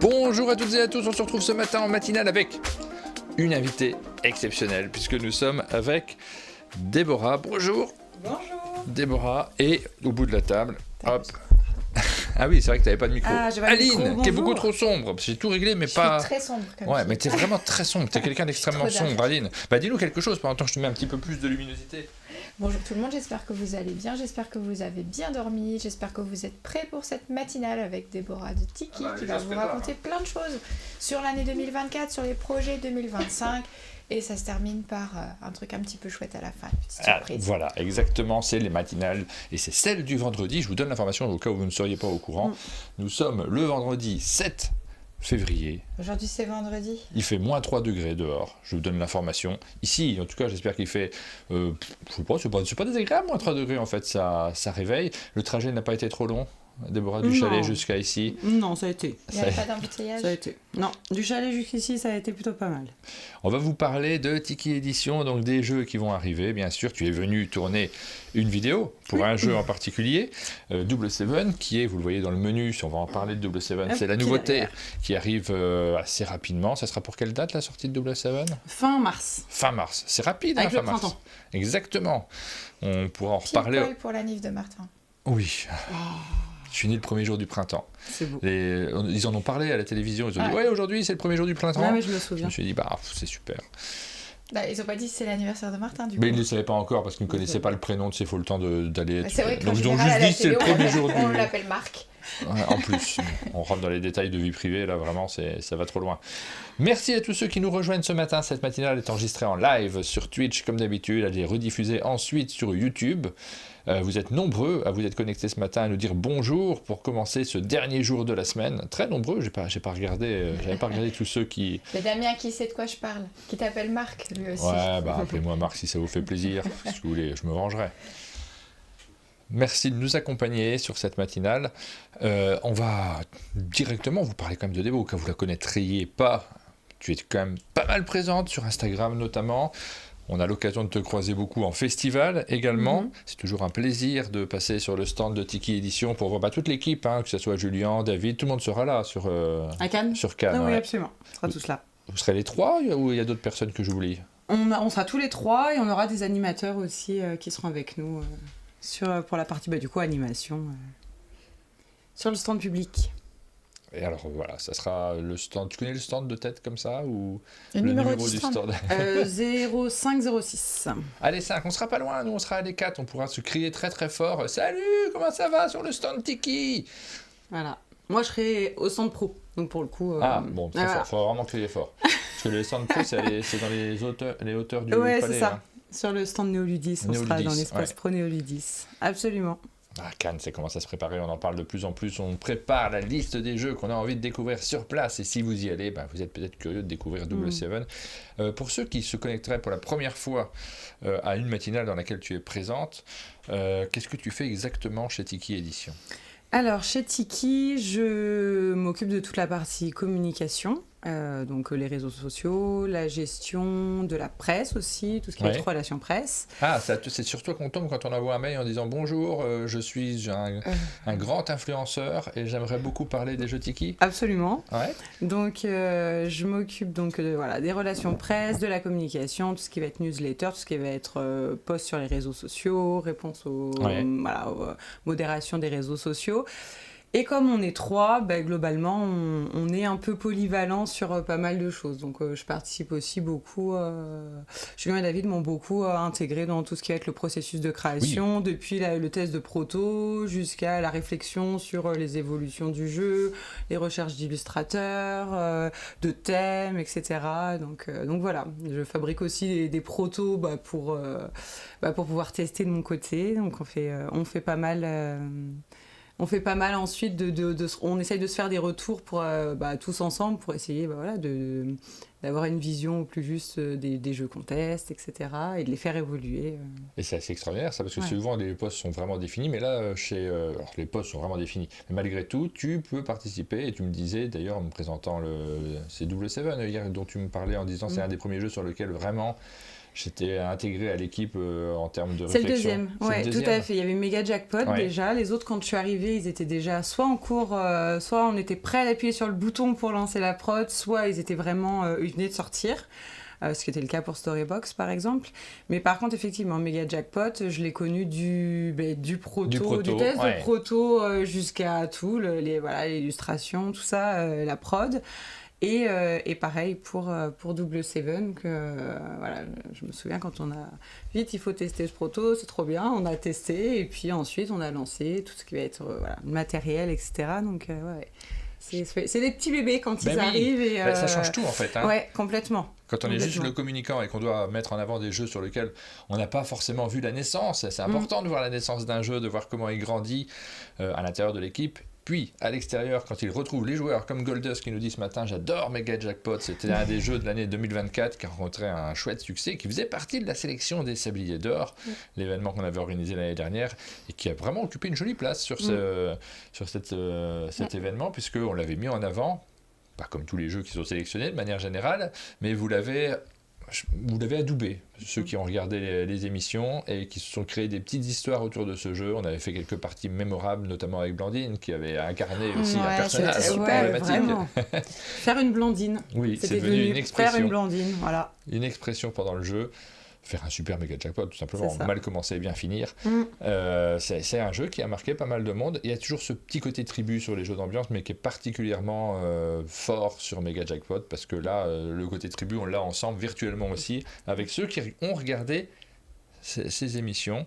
Bonjour à toutes et à tous, on se retrouve ce matin en matinale avec une invitée exceptionnelle puisque nous sommes avec Déborah. Bonjour. Bonjour. Déborah, et au bout de la table, hop. Ah oui, c'est vrai que tu n'avais pas de micro. Aline, qui est beaucoup trop sombre. J'ai tout réglé, mais pas. Je suis très sombre comme Ouais, fille. mais tu es vraiment très sombre. Tu es quelqu'un d'extrêmement sombre, Aline. Bah, dis-nous quelque chose pendant que je te mets un petit peu plus de luminosité. Bonjour tout le monde, j'espère que vous allez bien, j'espère que vous avez bien dormi, j'espère que vous êtes prêts pour cette matinale avec Déborah de Tiki qui va vous raconter plein de choses sur l'année 2024, sur les projets 2025. Et ça se termine par un truc un petit peu chouette à la fin, une petite surprise. Voilà, exactement, c'est les matinales. Et c'est celle du vendredi. Je vous donne l'information au cas où vous ne seriez pas au courant. Nous sommes le vendredi 7 février. Aujourd'hui, c'est vendredi. Il fait moins 3 degrés dehors. Je vous donne l'information. Ici, en tout cas, j'espère qu'il fait... je sais pas, c'est pas désagréable, moins 3 degrés, en fait. Ça réveille. Le trajet n'a pas été trop long, Déborah, du chalet jusqu'à ici. Non, ça a été. Il n'y avait pas d'embouteillage. Ça a été. Non, du chalet jusqu'ici, ça a été plutôt pas mal. On va vous parler de Tiki Édition, donc des jeux qui vont arriver. Bien sûr, tu es venu tourner une vidéo pour un jeu en particulier, Double Seven, qui est, vous le voyez dans le menu, si on va en parler de Double Seven, c'est la nouveauté qui arrive assez rapidement. Ça sera pour quelle date la sortie de Double Seven ? Fin mars. Fin mars. C'est rapide, avec fin le mars. printemps. Exactement. On pourra en reparler. Pile poil pour la nif de Martin. Oui. Je suis né le premier jour du printemps. C'est beau. Ils en ont parlé à la télévision. Ils ont dit, ouais, aujourd'hui, c'est le premier jour du printemps. Ouais, je me souviens. Je me suis dit, bah, c'est super. Bah, ils n'ont pas dit que c'est l'anniversaire de Martin, du coup. Mais ils ne le savaient pas encore parce qu'ils ne connaissaient pas le prénom, tu sais, il faut le temps d'aller... Bah, c'est vrai que donc ils ont juste dit que c'est le premier jour on l'appelle Marc. Ouais, en plus, on rentre dans les détails de vie privée, là vraiment, ça va trop loin. Merci à tous ceux qui nous rejoignent ce matin. Cette matinale est enregistrée en live sur Twitch, comme d'habitude. Elle est rediffusée ensuite sur YouTube. Vous êtes nombreux à vous être connectés ce matin à nous dire bonjour pour commencer ce dernier jour de la semaine. Très nombreux, j'avais pas regardé tous ceux qui... C'est Damien qui sait de quoi je parle, qui t'appelle Marc, lui aussi. Ouais, bah appelez-moi Marc si ça vous fait plaisir. Si vous voulez, je me vengerai. Merci de nous accompagner sur cette matinale. On va directement vous parler quand même de Débo, au cas où vous ne la connaîtriez pas. Tu es quand même pas mal présente sur Instagram notamment. On a l'occasion de te croiser beaucoup en festival également. C'est toujours un plaisir de passer sur le stand de Tiki Édition pour voir toute l'équipe, que ce soit Julien, David, tout le monde sera là à Cannes. Sur Cannes. Oui, absolument. On sera tous là. Vous serez les trois ou il y a d'autres personnes que j'oublie ? On sera tous les trois et on aura des animateurs aussi qui seront avec nous pour la partie du coup animation sur le stand public. Et alors voilà, ça sera le stand. Tu connais le stand de tête comme ça ou le numéro du stand 0506. Allez 5, on sera pas loin, nous on sera à les 4, on pourra se crier très très fort. Salut, comment ça va sur le stand Tiki ? Voilà. Moi je serai au stand pro, donc pour le coup. Bon, très fort, faut vraiment crier fort. Parce que le stand pro c'est dans les hauteurs du palais. C'est ça. Hein. Sur le stand Néoludis, on sera dans l'espace pro Néoludis. Absolument. Cannes, ça commence à se préparer, on en parle de plus en plus, on prépare la liste des jeux qu'on a envie de découvrir sur place, et si vous y allez, vous êtes peut-être curieux de découvrir Double Seven. Pour ceux qui se connecteraient pour la première fois à une matinale dans laquelle tu es présente, qu'est-ce que tu fais exactement chez Tiki Édition ? Alors, chez Tiki, je m'occupe de toute la partie communication, donc les réseaux sociaux, la gestion de la presse aussi, tout ce qui est relations presse. C'est sur toi qu'on tombe quand on envoie un mail en disant « Bonjour, je suis un grand influenceur et j'aimerais beaucoup parler des jeux Tiki ». Absolument. Ouais. Donc, je m'occupe donc des relations presse, de la communication, tout ce qui va être newsletter, tout ce qui va être post sur les réseaux sociaux, réponse aux modération des réseaux sociaux. Et comme on est trois, globalement, on est un peu polyvalent sur pas mal de choses. Donc, je participe aussi beaucoup... Julien et David m'ont beaucoup intégré dans tout ce qui va être le processus de création, depuis le test de proto jusqu'à la réflexion sur les évolutions du jeu, les recherches d'illustrateurs, de thèmes, etc. Donc voilà, je fabrique aussi des protos pour pouvoir tester de mon côté. Donc, on fait pas mal... On fait pas mal ensuite, on essaye de se faire des retours pour, tous ensemble pour essayer d'avoir une vision plus juste des jeux qu'on teste, etc. et de les faire évoluer. Et c'est assez extraordinaire ça, parce que souvent les postes sont vraiment définis, mais là, alors, les postes sont vraiment définis, mais malgré tout, tu peux participer, et tu me disais d'ailleurs en me présentant c'est Double Seven hier, dont tu me parlais en disant c'est un des premiers jeux sur lequel vraiment j'étais intégré à l'équipe en termes de c'est réflexion. C'est le deuxième, tout à fait. Il y avait Mega Jackpot déjà. Les autres, quand je suis arrivée, ils étaient déjà soit en cours, soit on était prêt à appuyer sur le bouton pour lancer la prod, soit ils étaient vraiment, ils venaient de sortir. Ce qui était le cas pour Storybox par exemple. Mais par contre, effectivement, Mega Jackpot, je l'ai connu du proto, du test de proto jusqu'à tout, l'illustration, tout ça, la prod. Et pareil pour Double Seven, je me souviens quand on a vite, il faut tester ce proto, c'est trop bien, on a testé et puis ensuite on a lancé tout ce qui va être le matériel, etc. Donc c'est des petits bébés quand ils arrivent. Et, ça change tout en fait. Hein. Ouais, complètement. Quand on est juste le communicant et qu'on doit mettre en avant des jeux sur lesquels on n'a pas forcément vu la naissance, c'est important de voir la naissance d'un jeu, de voir comment il grandit à l'intérieur de l'équipe. Puis, à l'extérieur, quand il retrouve les joueurs comme Goldust qui nous dit ce matin « J'adore Mega Jackpot », c'était un des jeux de l'année 2024 qui a rencontré un chouette succès, qui faisait partie de la sélection des Sabliers d'Or, l'événement qu'on avait organisé l'année dernière, et qui a vraiment occupé une jolie place sur cet événement, puisqu'on l'avait mis en avant, pas comme tous les jeux qui sont sélectionnés de manière générale, mais vous l'avez adoubé, ceux qui ont regardé les émissions et qui se sont créés des petites histoires autour de ce jeu. On avait fait quelques parties mémorables, notamment avec Blandine, qui avait incarné aussi un personnage problématique. Faire une Blandine. Oui, c'est devenu une expression. Faire une Blandine, voilà. Une expression pendant le jeu. Faire un super méga jackpot, tout simplement. Mal commencer et bien finir. C'est un jeu qui a marqué pas mal de monde. Il y a toujours ce petit côté tribu sur les jeux d'ambiance, mais qui est particulièrement fort sur méga jackpot, parce que là, le côté tribu, on l'a ensemble virtuellement aussi, avec ceux qui ont regardé ces émissions.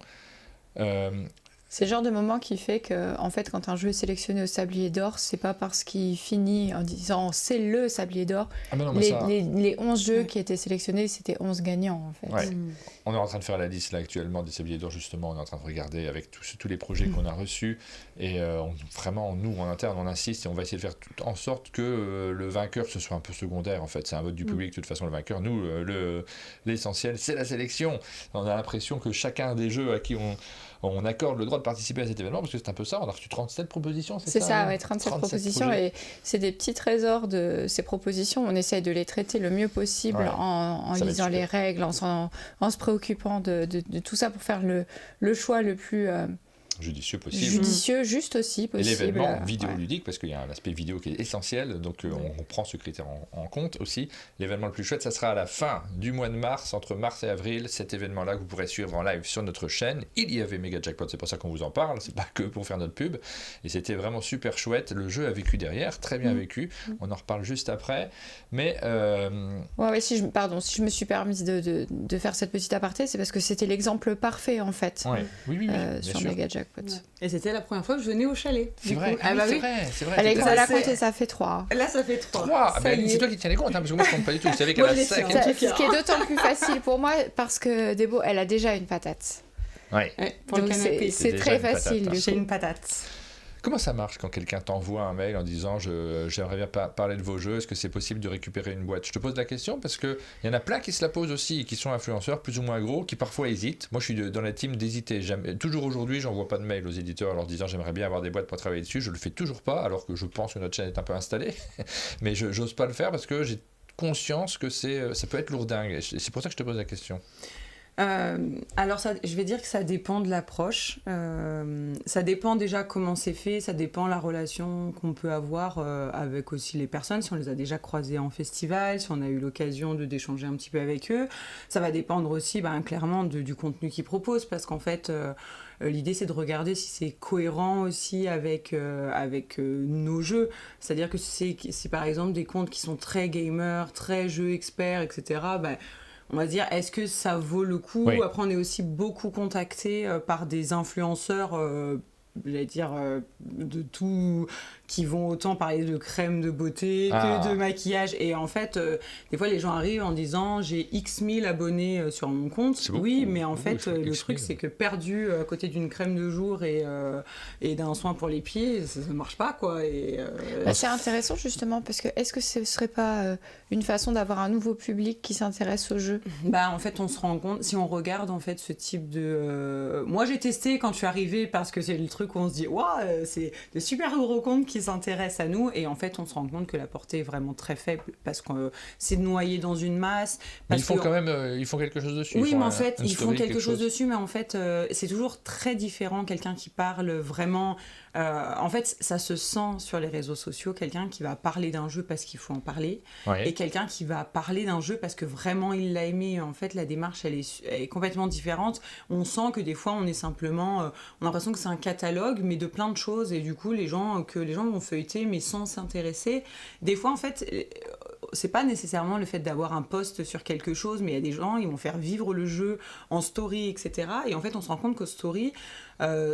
C'est le genre de moment qui fait que, en fait, quand un jeu est sélectionné au Sablier d'Or, c'est pas parce qu'il finit en disant c'est le Sablier d'Or. Ah non, les 11 jeux qui étaient sélectionnés, c'était 11 gagnants, en fait. Ouais. On est en train de faire la liste là actuellement des Sabliers d'Or, justement. On est en train de regarder avec tous les projets qu'on a reçus. Et vraiment, nous, en interne, on insiste et on va essayer de faire tout en sorte que le vainqueur, ce soit un peu secondaire, en fait. C'est un vote du public, de toute façon, le vainqueur. Nous, l'essentiel, c'est la sélection. On a l'impression que chacun des jeux à qui on accorde le droit de participer à cet événement, parce que c'est un peu ça, on a reçu 37 propositions, c'est ça? C'est ça, ouais, 37 propositions, projets. Et c'est des petits trésors de ces propositions, on essaye de les traiter le mieux possible en lisant les règles, en se préoccupant de tout ça pour faire le choix le plus... judicieux possible. Judicieux, juste aussi possible. Et l'événement vidéoludique, parce qu'il y a un aspect vidéo qui est essentiel, donc on prend ce critère en compte aussi. L'événement le plus chouette, ça sera à la fin du mois de mars, entre mars et avril, cet événement-là que vous pourrez suivre en live sur notre chaîne. Il y avait Mega Jackpot, c'est pour ça qu'on vous en parle, c'est pas que pour faire notre pub. Et c'était vraiment super chouette. Le jeu a vécu derrière, très bien vécu. On en reparle juste après. Mais... si je me suis permise de faire cette petite aparté, c'est parce que c'était l'exemple parfait, en fait. Oui, sur Mega Jackpot. Et c'était la première fois que je venais au chalet. C'est vrai, c'est vrai. Alexa l'a compté, ça fait 3. Là, ça fait 3. C'est toi qui tiens les comptes, parce que moi je compte pas du tout. Vous savez qu'elle a 5. Ce qui est d'autant plus facile pour moi, parce que Débo, elle a déjà une patate. Pour donc le canapé. C'est très facile. J'ai une patate. Comment ça marche quand quelqu'un t'envoie un mail en disant j'aimerais bien parler de vos jeux, est-ce que c'est possible de récupérer une boîte? Je te pose la question parce qu'il y en a plein qui se la posent aussi, qui sont influenceurs plus ou moins gros, qui parfois hésitent. Moi je suis dans la team d'hésiter. Toujours aujourd'hui, j'envoie pas de mail aux éditeurs en leur disant j'aimerais bien avoir des boîtes pour travailler dessus. Je le fais toujours pas, alors que je pense que notre chaîne est un peu installée. Mais je n'ose pas le faire parce que j'ai conscience que ça peut être lourdingue. C'est pour ça que je te pose la question. Alors je vais dire que ça dépend de l'approche, ça dépend déjà comment c'est fait, ça dépend la relation qu'on peut avoir avec aussi les personnes, si on les a déjà croisées en festival, si on a eu l'occasion d'échanger un petit peu avec eux. Ça va dépendre aussi clairement du contenu qu'ils proposent, parce qu'en fait l'idée c'est de regarder si c'est cohérent aussi avec nos jeux, c'est-à-dire que si par exemple des comptes qui sont très gamers, très jeux experts, etc., on va dire, est-ce que ça vaut le coup? Après, on est aussi beaucoup contacté par des influenceurs, de tout, qui vont autant parler de crème de beauté que de maquillage. Et en fait, des fois, les gens arrivent en disant « j'ai X 1000 abonnés sur mon compte ». Oui, mais en fait, le truc, c'est que perdu à côté d'une crème de jour et d'un soin pour les pieds, ça ne marche pas, quoi. C'est intéressant, justement, parce que est-ce que ce ne serait pas une façon d'avoir un nouveau public qui s'intéresse au jeu? En fait, on se rend compte, si on regarde en fait ce type de... Moi, j'ai testé quand je suis arrivée, parce que c'est le truc trucs où on se dit waouh, c'est des super gros comptes qui s'intéressent à nous, et en fait on se rend compte que la portée est vraiment très faible parce que c'est noyé dans une masse. Mais ils font quand même ils font quelque chose dessus. Oui, mais en fait ils font quelque chose dessus, mais en fait c'est toujours très différent. Quelqu'un qui parle vraiment, en fait ça se sent sur les réseaux sociaux, quelqu'un qui va parler d'un jeu parce qu'il faut en parler, et quelqu'un qui va parler d'un jeu parce que vraiment il l'a aimé. En fait la démarche elle est complètement différente. On sent que des fois on est simplement, on a l'impression que c'est un catalogue mais de plein de choses, et du coup les gens vont feuilleter mais sans s'intéresser. Des fois en fait c'est pas nécessairement le fait d'avoir un post sur quelque chose, mais il y a des gens, ils vont faire vivre le jeu en story, etc. Et en fait on se rend compte qu'au story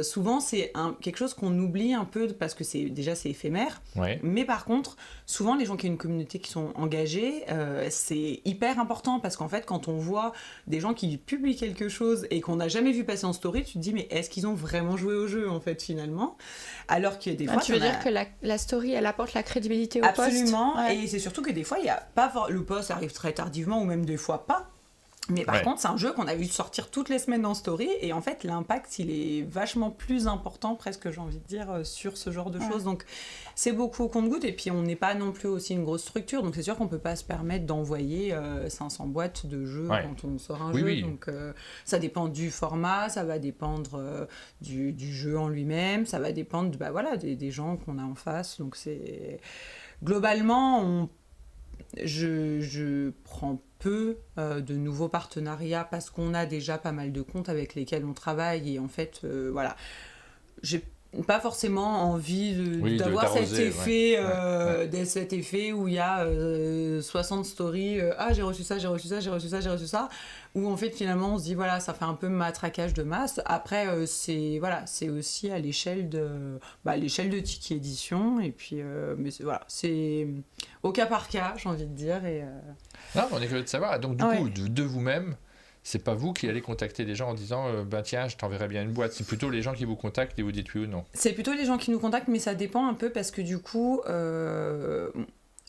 souvent c'est quelque chose qu'on oublie un peu parce que c'est éphémère, mais par contre souvent les gens qui ont une communauté qui sont engagés, c'est hyper important, parce qu'en fait quand on voit des gens qui publient quelque chose et qu'on n'a jamais vu passer en story, tu te dis mais est-ce qu'ils ont vraiment joué au jeu en fait finalement, alors que des fois tu veux dire que la story elle apporte la crédibilité au absolument, post. Et c'est surtout que des fois il y a pas le post arrive très tardivement ou même des fois pas. Mais par contre, c'est un jeu qu'on a vu sortir toutes les semaines en story, et en fait, l'impact, il est vachement plus important, presque, j'ai envie de dire, sur ce genre de choses. Donc, c'est beaucoup au compte-gouttes, et puis on n'est pas non plus aussi une grosse structure, donc c'est sûr qu'on peut pas se permettre d'envoyer 500 boîtes de jeux quand on sort un jeu. Oui. Donc, ça dépend du format, ça va dépendre du jeu en lui-même, ça va dépendre des gens qu'on a en face. Donc, c'est... Globalement, je prends peu de nouveaux partenariats parce qu'on a déjà pas mal de comptes avec lesquels on travaille, et en fait j'ai pas forcément envie d'avoir cet effet cet effet où il y a 60 stories, j'ai reçu ça, où en fait finalement on se dit voilà, ça fait un peu matraquage de masse. Après c'est aussi à l'échelle de Tiki Édition, et puis mais c'est au cas par cas, j'ai envie de dire, et non, on est curieux de savoir. Donc du coup de vous-même, c'est pas vous qui allez contacter des gens en disant tiens, je t'enverrai bien une boîte. C'est plutôt les gens qui vous contactent et vous dites oui ou non. C'est plutôt les gens qui nous contactent, mais ça dépend un peu, parce que du coup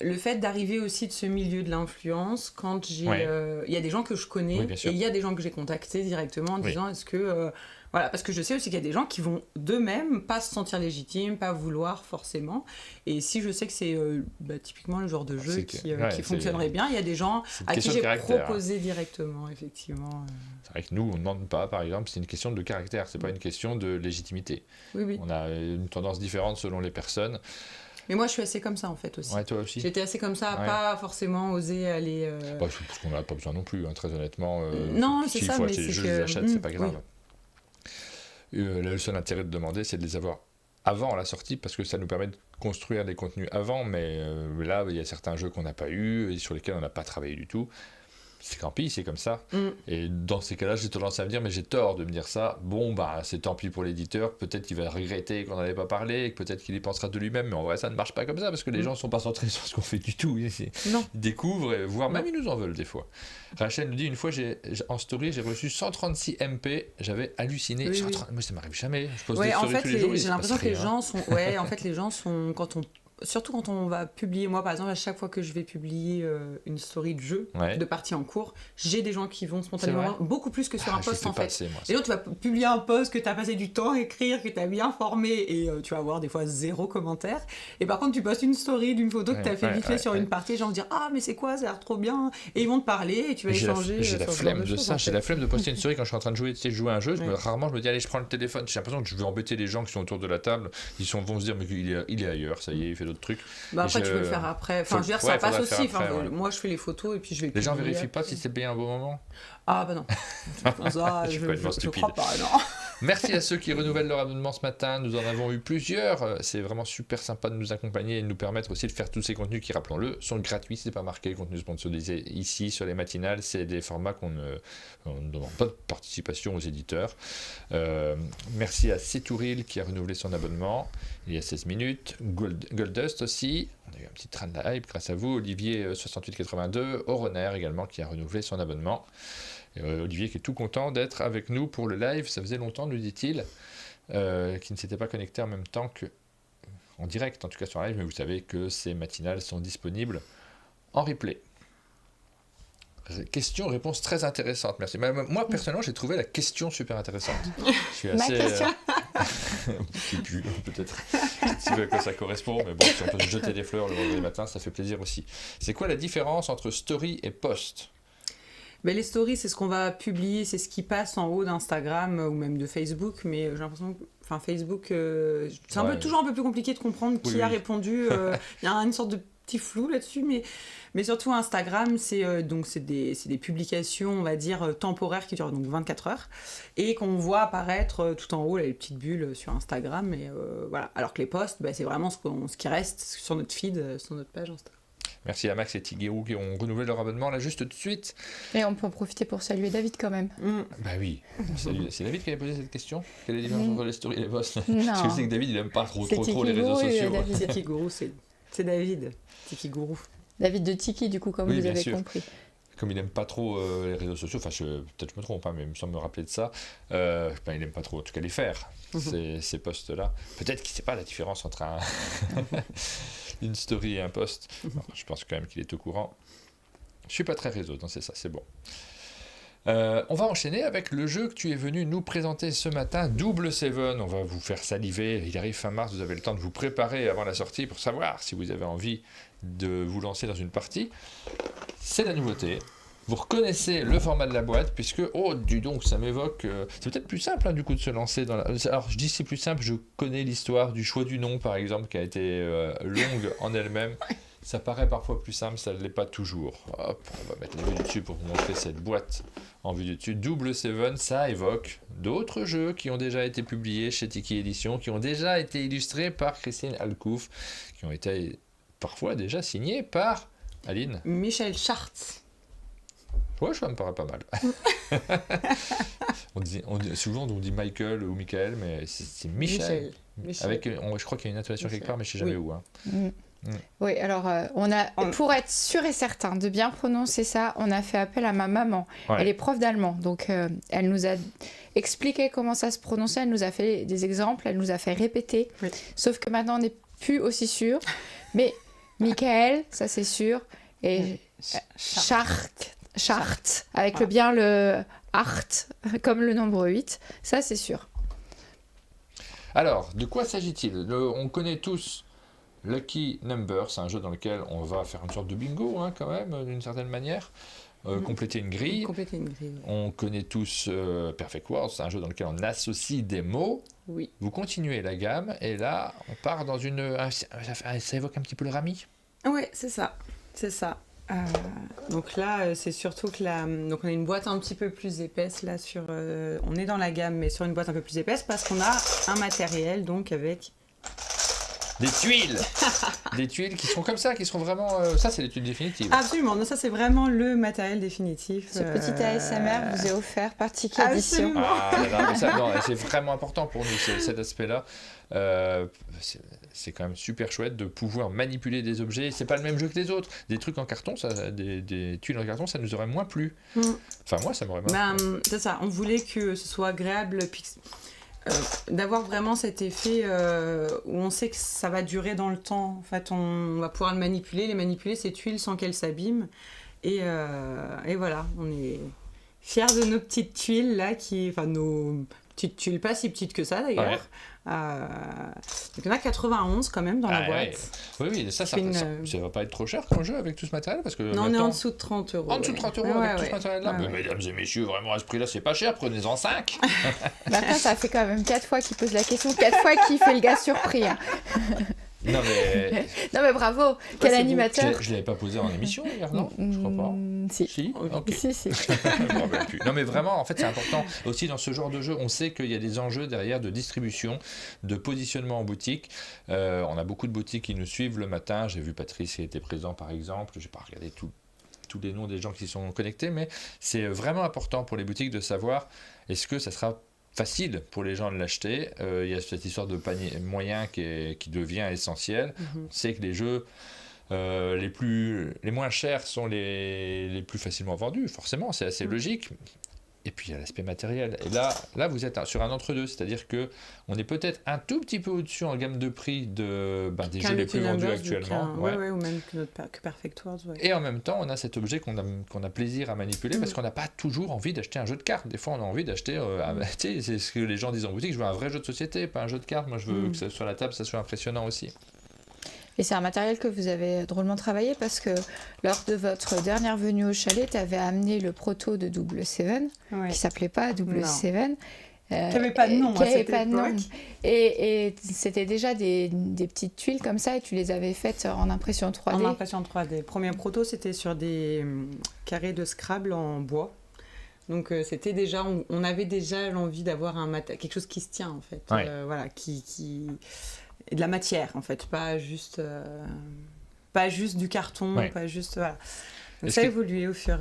le fait d'arriver aussi de ce milieu de l'influence, quand il y a des gens que je connais, et il y a des gens que j'ai contactés directement en disant est-ce que parce que je sais aussi qu'il y a des gens qui vont d'eux-mêmes pas se sentir légitimes, pas vouloir forcément, et si je sais que c'est typiquement le genre de jeu qui fonctionnerait bien, il y a des gens à qui j'ai proposé directement, effectivement. C'est vrai que nous, on ne demande pas, par exemple, c'est une question de caractère, c'est pas une question de légitimité. Oui. On a une tendance différente selon les personnes. Mais moi, je suis assez comme ça, en fait, aussi. Ouais, toi aussi. J'étais assez comme ça, à pas forcément oser aller... parce qu'on n'a pas besoin non plus, très honnêtement. Non, c'est ça, mais c'est que... je les achète, c'est pas grave. Le seul intérêt de demander, c'est de les avoir avant la sortie, parce que ça nous permet de construire des contenus avant, mais là, il y a certains jeux qu'on n'a pas eu et sur lesquels on n'a pas travaillé du tout. C'est tant pis, c'est comme ça. Et dans ces cas-là, j'ai tendance à me dire, mais j'ai tort de me dire ça. Bon, c'est tant pis pour l'éditeur. Peut-être qu'il va regretter qu'on n'en avait pas parlé, peut-être qu'il y pensera de lui-même. Mais en vrai, ça ne marche pas comme ça, parce que les gens ne sont pas centrés sur ce qu'on fait du tout. Ils découvrent, voire même ils nous en veulent des fois. Rachel nous dit, une fois, en story, j'ai reçu 136 MP. J'avais halluciné. Oui. Moi, ça m'arrive jamais. Je pose des stories tous les jours. J'ai l'impression que les gens sont... en fait, les gens sont... Surtout quand on va publier, moi par exemple, à chaque fois que je vais publier une story de jeu, de partie en cours, j'ai des gens qui vont spontanément, beaucoup plus que sur un post en fait. Et donc tu vas publier un post que tu as passé du temps à écrire, que tu as bien formé, et tu vas avoir des fois 0 commentaire. Et par contre, tu postes une story d'une photo que tu as fait vite fait sur une partie, les gens vont dire mais c'est quoi, ça a l'air trop bien, et ils vont te parler et tu vas échanger. J'ai la flemme de ça, j'ai la flemme de poster une story quand je suis en train de jouer à un jeu. Rarement je me dis allez, je prends le téléphone. J'ai l'impression que je vais embêter les gens qui sont autour de la table. Ils vont se dire mais il est ailleurs, ça y est, il fait d'autres trucs. Après tu peux le faire après, je veux dire, ça passe aussi. Moi je fais les photos et puis je vais... Les gens vérifient pas si c'est bien un bon moment. Ah non. Ça, je crois pas, non. Merci à ceux qui renouvellent leur abonnement ce matin. Nous en avons eu plusieurs. C'est vraiment super sympa de nous accompagner et de nous permettre aussi de faire tous ces contenus qui, rappelons-le, sont gratuits. C'est pas marqué contenu sponsorisé ici sur les matinales. C'est des formats qu'on ne demande pas de participation aux éditeurs. Merci à Cetouril qui a renouvelé son abonnement il y a 16 minutes. Goldust aussi. On a eu un petit train de la hype grâce à vous. Olivier 6882. Oroner également qui a renouvelé son abonnement. Olivier qui est tout content d'être avec nous pour le live, ça faisait longtemps, nous dit-il, qui ne s'était pas connecté en même temps que en direct, en tout cas sur live, mais vous savez que ces matinales sont disponibles en replay. Question-réponse très intéressante, merci. Moi, personnellement, j'ai trouvé la question super intéressante. Je suis assez... Je sais plus, peut-être à quoi ça correspond, mais bon, si on peut se jeter des fleurs le vendredi matin, ça fait plaisir aussi. C'est quoi la différence entre story et post ? Les stories, c'est ce qu'on va publier, c'est ce qui passe en haut d'Instagram ou même de Facebook, mais j'ai l'impression que Facebook, c'est toujours un peu plus compliqué de comprendre qui a répondu. Il y a une sorte de petit flou là-dessus, mais surtout Instagram, c'est des publications, on va dire, temporaires qui durent donc 24 heures et qu'on voit apparaître tout en haut, là, les petites bulles sur Instagram. Et, voilà. Alors que les posts, c'est vraiment ce qui reste sur notre feed, sur notre page Instagram. Merci à Max et Tigéou qui ont renouvelé leur abonnement là juste tout de suite. Et on peut en profiter pour saluer David quand même. Bah oui, c'est David qui avait posé cette question. Quelle est la différence entre les stories et les posts? Non. Parce que je sais que David il aime pas trop les réseaux sociaux. Tikigourou, c'est David. Tikigourou. David de Tiki du coup, comme vous avez compris. Comme il n'aime pas trop les réseaux sociaux, peut-être je me trompe, mais il me semble me rappeler de ça, il n'aime pas trop en tout cas les faire, ces posts-là. Peut-être qu'il ne sait pas la différence entre une story et un post. Je pense quand même qu'il est au courant. Je ne suis pas très réseau, donc c'est ça, c'est bon. On va enchaîner avec le jeu que tu es venu nous présenter ce matin, Double Seven. On va vous faire saliver, il arrive fin mars, vous avez le temps de vous préparer avant la sortie pour savoir si vous avez envie de vous lancer dans une partie. C'est la nouveauté. Vous reconnaissez le format de la boîte, puisque, dis donc, ça m'évoque... c'est peut-être plus simple, du coup, de se lancer dans la... Alors, je dis c'est plus simple, je connais l'histoire du choix du nom, par exemple, qui a été longue en elle-même. Ça paraît parfois plus simple, ça ne l'est pas toujours. Hop, on va mettre les vues du dessus pour vous montrer cette boîte en vue du dessus. Double Seven, ça évoque d'autres jeux qui ont déjà été publiés chez Tiki Édition, qui ont déjà été illustrés par Christine Alcouf, qui ont été parfois déjà signés par Aline. Michel Schartz. Ouais, ça me paraît pas mal. Souvent on dit Michael ou Michael, mais c'est Michel. Avec, je crois qu'il y a une intonation quelque part, mais je ne sais jamais où. Oui, alors pour être sûr et certain de bien prononcer ça, on a fait appel à ma maman. Ouais. Elle est prof d'allemand, donc elle nous a expliqué comment ça se prononçait, elle nous a fait des exemples, elle nous a fait répéter. Oui. Sauf que maintenant on n'est plus aussi sûr. Mais Michael, ça c'est sûr, et Chart, avec le art, comme le nombre 8, ça c'est sûr. Alors, de quoi s'agit-il ? On connaît tous Lucky Number, c'est un jeu dans lequel on va faire une sorte de bingo, quand même, d'une certaine manière. Compléter une grille. On connaît tous Perfect Words, c'est un jeu dans lequel on associe des mots. Oui. Vous continuez la gamme, et là, on part dans ça évoque un petit peu le rami. Oui, c'est ça. Donc là, c'est surtout que donc on a une boîte un petit peu plus épaisse là on est dans la gamme, mais sur une boîte un peu plus épaisse parce qu'on a un matériel donc avec des tuiles. Des tuiles qui seront comme ça, qui seront vraiment... ça, c'est les tuiles définitives. Absolument, non, ça, c'est vraiment le matériel définitif. Ce petit ASMR vous est offert par Tiki Édition. C'est vraiment important pour nous, cet aspect-là. C'est quand même super chouette de pouvoir manipuler des objets. C'est pas le même jeu que les autres. Des trucs en carton, des tuiles en carton, ça nous aurait moins plu. Enfin, moi, ça m'aurait moins plu. C'est ça, on voulait que ce soit agréable... d'avoir vraiment cet effet où on sait que ça va durer dans le temps. En fait, on va pouvoir les manipuler ces tuiles sans qu'elles s'abîment. Et voilà, on est fiers de nos petites tuiles là, nos petites tuiles pas si petites que ça d'ailleurs. Ouais. Donc il y en a 91 quand même dans la boîte. Ouais. Oui, ça va pas être trop cher comme jeu avec tout ce matériel parce que non, on est en dessous de 30 €. En dessous de 30 € avec tout ce matériel-là. Mais mesdames et messieurs, vraiment à ce prix-là, c'est pas cher, prenez-en 5. Maintenant, ça fait quand même 4 fois qu'il pose la question, 4 fois qu'il fait le gars surpris. Non mais bravo, quel animateur. Je l'avais pas posé en émission hier, non? Je crois pas. Si. Okay. Si. Non mais vraiment, en fait, c'est important aussi dans ce genre de jeu. On sait qu'il y a des enjeux derrière de distribution, de positionnement en boutique. On a beaucoup de boutiques qui nous suivent le matin. J'ai vu Patrice qui était présent par exemple. Je n'ai pas regardé tous les noms des gens qui sont connectés, mais c'est vraiment important pour les boutiques de savoir est-ce que ça sera facile pour les gens de l'acheter. Il y a cette histoire de panier moyen qui devient essentielle. On sait que les jeux les moins chers sont les plus facilement vendus, forcément, c'est assez logique. et puis il y a l'aspect matériel. Et là, vous êtes sur un entre-deux, c'est-à-dire qu'on est peut-être un tout petit peu au-dessus en gamme de prix des jeux les plus vendus actuellement. Ou même que Perfect Words. Et en même temps, on a cet objet qu'on a plaisir à manipuler parce qu'on n'a pas toujours envie d'acheter un jeu de cartes. Des fois, on a envie d'acheter, c'est ce que les gens disent en boutique, je veux un vrai jeu de société, pas un jeu de cartes. Moi, je veux que ça, sur la table, ça soit impressionnant aussi. Et c'est un matériel que vous avez drôlement travaillé parce que lors de votre dernière venue au chalet, tu avais amené le proto de Double Seven, qui s'appelait pas Double Seven. Qui n'avait pas de nom à cette époque. Et c'était déjà des petites tuiles comme ça et tu les avais faites en impression 3D. En impression 3D. Le premier proto, c'était sur des carrés de Scrabble en bois. Donc c'était déjà, on avait déjà l'envie d'avoir quelque chose qui se tient en fait. Qui de la matière en fait, pas juste du carton, pas juste voilà. Donc ça a évolué au fur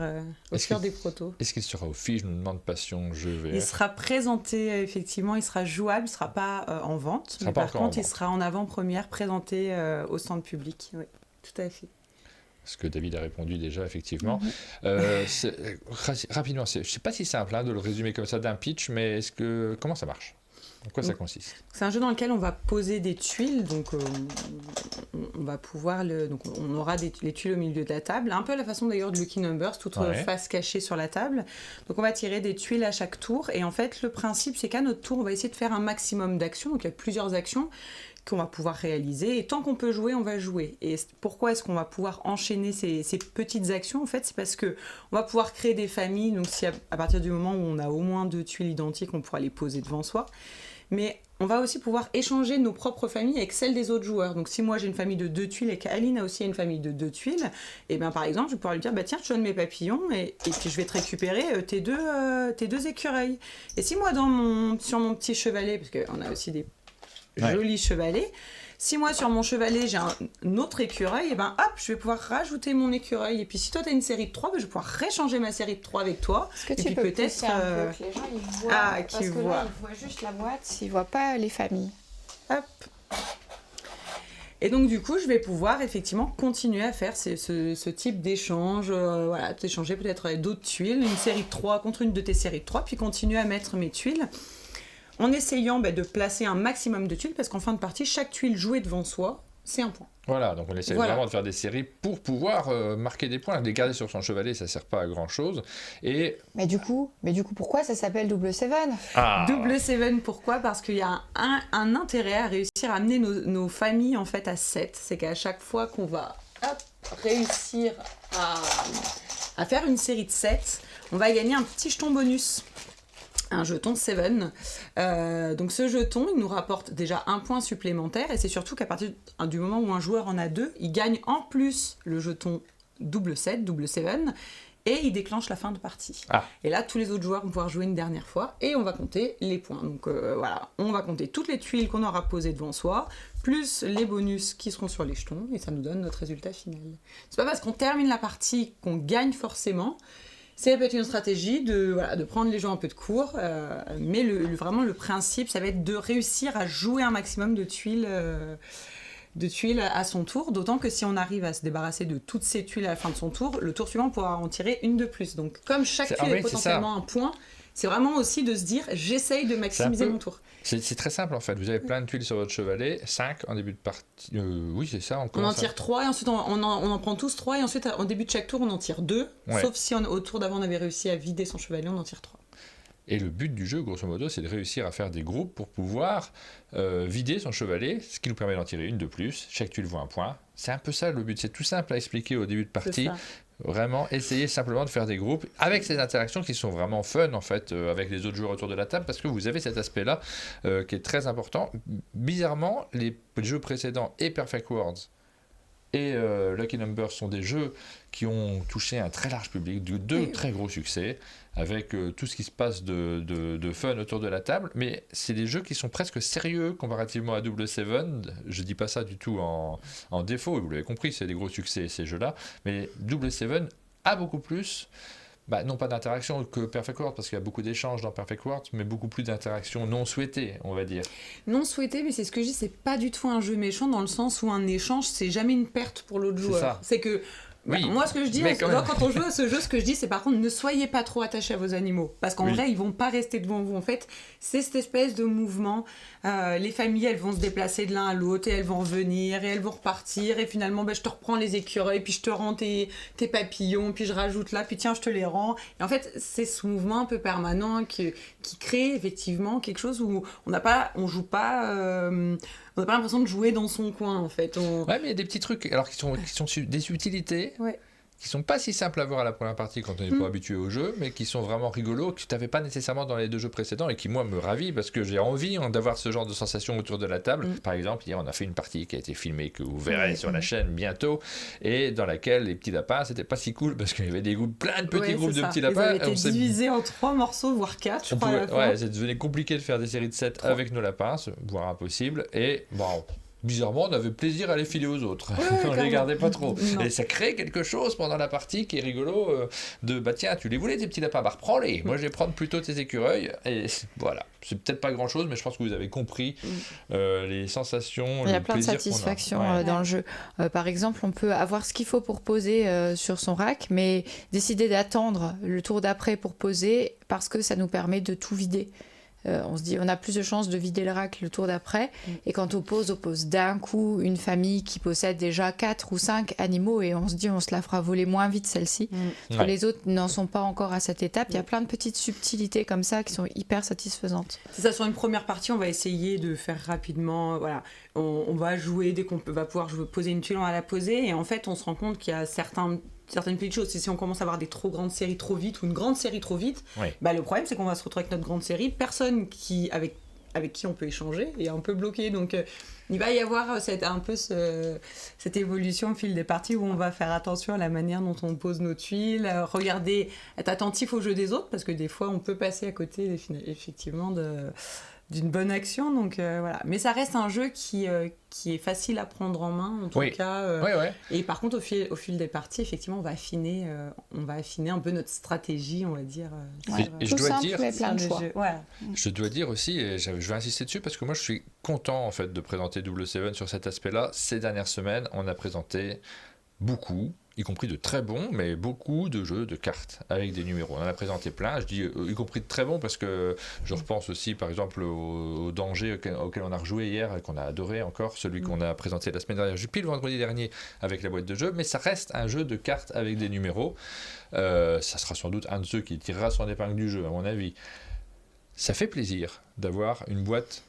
des protos. Est-ce qu'il sera au FIJ? Je me demande Passion Jeux VR. Il sera présenté effectivement, il sera jouable, il sera pas en vente, mais par contre il sera en avant-première présenté au stand public. Oui, tout à fait. Ce que David a répondu déjà, effectivement. Rapidement, je ne sais pas si c'est simple de le résumer comme ça d'un pitch, mais comment ça marche? En quoi ça consiste? C'est un jeu dans lequel on va poser des tuiles, donc on va pouvoir on aura les tuiles au milieu de la table, un peu à la façon d'ailleurs de Lucky Numbers, toute face cachée sur la table. Donc on va tirer des tuiles à chaque tour, et en fait le principe c'est qu'à notre tour on va essayer de faire un maximum d'actions, donc il y a plusieurs actions qu'on va pouvoir réaliser, et tant qu'on peut jouer, on va jouer. Et pourquoi est-ce qu'on va pouvoir enchaîner ces petites actions? En fait, c'est parce que on va pouvoir créer des familles, donc si à partir du moment où on a au moins 2 tuiles identiques, on pourra les poser devant soi. Mais on va aussi pouvoir échanger nos propres familles avec celles des autres joueurs. Donc si moi j'ai une famille de 2 tuiles et qu'Aline a aussi une famille de 2 tuiles, et bien par exemple je vais pouvoir lui dire tiens, je te donne mes papillons et puis je vais te récupérer tes deux écureuils. Et si moi sur mon petit chevalet, parce qu'on a aussi des jolis chevalets, si moi sur mon chevalet j'ai un autre écureuil, et ben hop, je vais pouvoir rajouter mon écureuil. Et puis si toi tu as une série de 3, je vais pouvoir réchanger ma série de 3 avec toi. Est-ce que tu peux peut-être un peu que les gens ils voient, parce que là ils voient juste la boîte, ils voient pas les familles. Hop. Et donc du coup je vais pouvoir effectivement continuer à faire ce type d'échange, t'échanger peut-être avec d'autres tuiles, une série de 3 contre une de tes séries de 3, puis continuer à mettre mes tuiles. En essayant de placer un maximum de tuiles, parce qu'en fin de partie, chaque tuile jouée devant soi, c'est un point. Voilà, donc on essaie vraiment de faire des séries pour pouvoir marquer des points. Les garder sur son chevalet, ça ne sert pas à grand-chose. Mais du coup, pourquoi ça s'appelle Double Seven? Double Seven, pourquoi? Parce qu'il y a un intérêt à réussir à amener nos familles en fait à 7. C'est qu'à chaque fois qu'on va réussir à faire une série de 7, on va gagner un petit jeton bonus. Un jeton 7. Donc ce jeton, il nous rapporte déjà un point supplémentaire, et c'est surtout qu'à partir du moment où un joueur en a 2, il gagne en plus le jeton double 7, et il déclenche la fin de partie. Et là, tous les autres joueurs vont pouvoir jouer une dernière fois, et on va compter les points. Donc on va compter toutes les tuiles qu'on aura posées devant soi, plus les bonus qui seront sur les jetons, et ça nous donne notre résultat final. C'est pas parce qu'on termine la partie qu'on gagne forcément. C'est peut-être une stratégie de prendre les gens un peu de court, mais vraiment le principe, ça va être de réussir à jouer un maximum de tuiles à son tour, d'autant que si on arrive à se débarrasser de toutes ces tuiles à la fin de son tour, le tour suivant, on pourra en tirer une de plus. Donc comme chaque tuile est potentiellement un point, c'est vraiment aussi de se dire j'essaye de maximiser mon tour. C'est très simple en fait, vous avez plein de tuiles sur votre chevalet, 5 en début de partie, oui c'est ça. On en tire 3 et ensuite on en prend tous 3 et ensuite en début de chaque tour on en tire 2, sauf si au tour d'avant on avait réussi à vider son chevalet, on en tire 3. Et le but du jeu, grosso modo, c'est de réussir à faire des groupes pour pouvoir vider son chevalet, ce qui nous permet d'en tirer une de plus. Chaque tuile vaut un point. C'est un peu ça le but, c'est tout simple à expliquer au début de partie. Vraiment, essayer simplement de faire des groupes avec ces interactions qui sont vraiment fun en fait, avec les autres joueurs autour de la table, parce que vous avez cet aspect-là qui est très important. Bizarrement, les jeux précédents et Perfect Words et Lucky Numbers sont des jeux qui ont touché un très large public, de très gros succès, avec tout ce qui se passe de fun autour de la table, mais c'est des jeux qui sont presque sérieux comparativement à Double Seven. Je dis pas ça du tout en défaut, vous l'avez compris, c'est des gros succès ces jeux-là, mais Double Seven a beaucoup plus, non pas d'interaction que Perfect World, parce qu'il y a beaucoup d'échanges dans Perfect World, mais beaucoup plus d'interactions non souhaitées, on va dire. Non souhaitées, mais c'est ce que je dis, c'est pas du tout un jeu méchant, dans le sens où un échange, c'est jamais une perte pour l'autre joueur. C'est que Oui, moi, ce que je dis, quand on joue à ce jeu, ce que je dis, c'est par contre, ne soyez pas trop attachés à vos animaux. Parce qu'en vrai, ils vont pas rester devant vous. En fait, c'est cette espèce de mouvement. Les familles, elles vont se déplacer de l'un à l'autre et elles vont revenir et elles vont repartir. Et finalement, je te reprends les écureuils, puis je te rends tes papillons, puis je rajoute là, puis tiens, je te les rends. Et en fait, c'est ce mouvement un peu permanent qui crée effectivement quelque chose où on n'a pas l'impression de jouer dans son coin, en fait. Ouais, mais il y a des petits trucs alors qui sont des utilités. Ouais. Qui sont pas si simples à voir à la première partie quand on n'est pas habitué au jeu, mais qui sont vraiment rigolos, que tu n'avais pas nécessairement dans les 2 jeux précédents et qui, moi, me ravit parce que j'ai envie d'avoir ce genre de sensation autour de la table. Par exemple, hier, on a fait une partie qui a été filmée, que vous verrez sur la chaîne bientôt, et dans laquelle les petits lapins, c'était pas si cool parce qu'il y avait plein de petits groupes de petits lapins. Ils avaient été divisés en 3 morceaux, voire 4, je crois. Ouais, ça devenait compliqué de faire des séries de 7 avec nos lapins, voire impossible, et bon... Bizarrement, on avait plaisir à les filer aux autres. On les gardait pas trop. Non. Et ça crée quelque chose pendant la partie qui est rigolo tiens, tu les voulais tes petits lapins, reprends-les. Moi, je vais prendre plutôt tes écureuils. Et voilà. C'est peut-être pas grand-chose, mais je pense que vous avez compris les sensations, il y a plein de satisfactions dans le jeu. Par exemple, on peut avoir ce qu'il faut pour poser sur son rack, mais décider d'attendre le tour d'après pour poser parce que ça nous permet de tout vider. On se dit on a plus de chances de vider le rack le tour d'après et quand on pose d'un coup une famille qui possède déjà 4 ou 5 animaux et on se dit on se la fera voler moins vite celle-ci parce que les autres n'en sont pas encore à cette étape. Il y a plein de petites subtilités comme ça qui sont hyper satisfaisantes. C'est ça, sur une première partie on va essayer de faire rapidement, voilà, on va jouer dès qu'on va pouvoir poser une tuile, on va la poser et en fait on se rend compte qu'il y a certaines petites choses. Si on commence à avoir des trop grandes séries trop vite ou une grande série trop vite, le problème c'est qu'on va se retrouver avec notre grande série, personne avec qui on peut échanger est un peu bloqué. Donc il va y avoir cette évolution au fil des parties où on va faire attention à la manière dont on pose nos tuiles, regarder, être attentif au jeu des autres parce que des fois on peut passer à côté effectivement d'une bonne action, donc voilà. Mais ça reste un jeu qui est facile à prendre en main, en tout cas. Et par contre, au fil des parties, effectivement, on va affiner un peu notre stratégie, on va dire. Et je dois dire, plein de choix. Je dois dire aussi, et je vais insister dessus, parce que moi, je suis content, en fait, de présenter Double Seven sur cet aspect-là. Ces dernières semaines, on a présenté beaucoup, y compris de très bons, mais beaucoup de jeux de cartes avec des numéros. On en a présenté plein, je dis y compris de très bons parce que je repense aussi par exemple au Danger auquel on a rejoué hier et qu'on a adoré encore, celui qu'on a présenté la semaine dernière, pile vendredi dernier avec la boîte de jeu, mais ça reste un jeu de cartes avec des numéros. Ça sera sans doute un de ceux qui tirera son épingle du jeu à mon avis. Ça fait plaisir d'avoir une boîte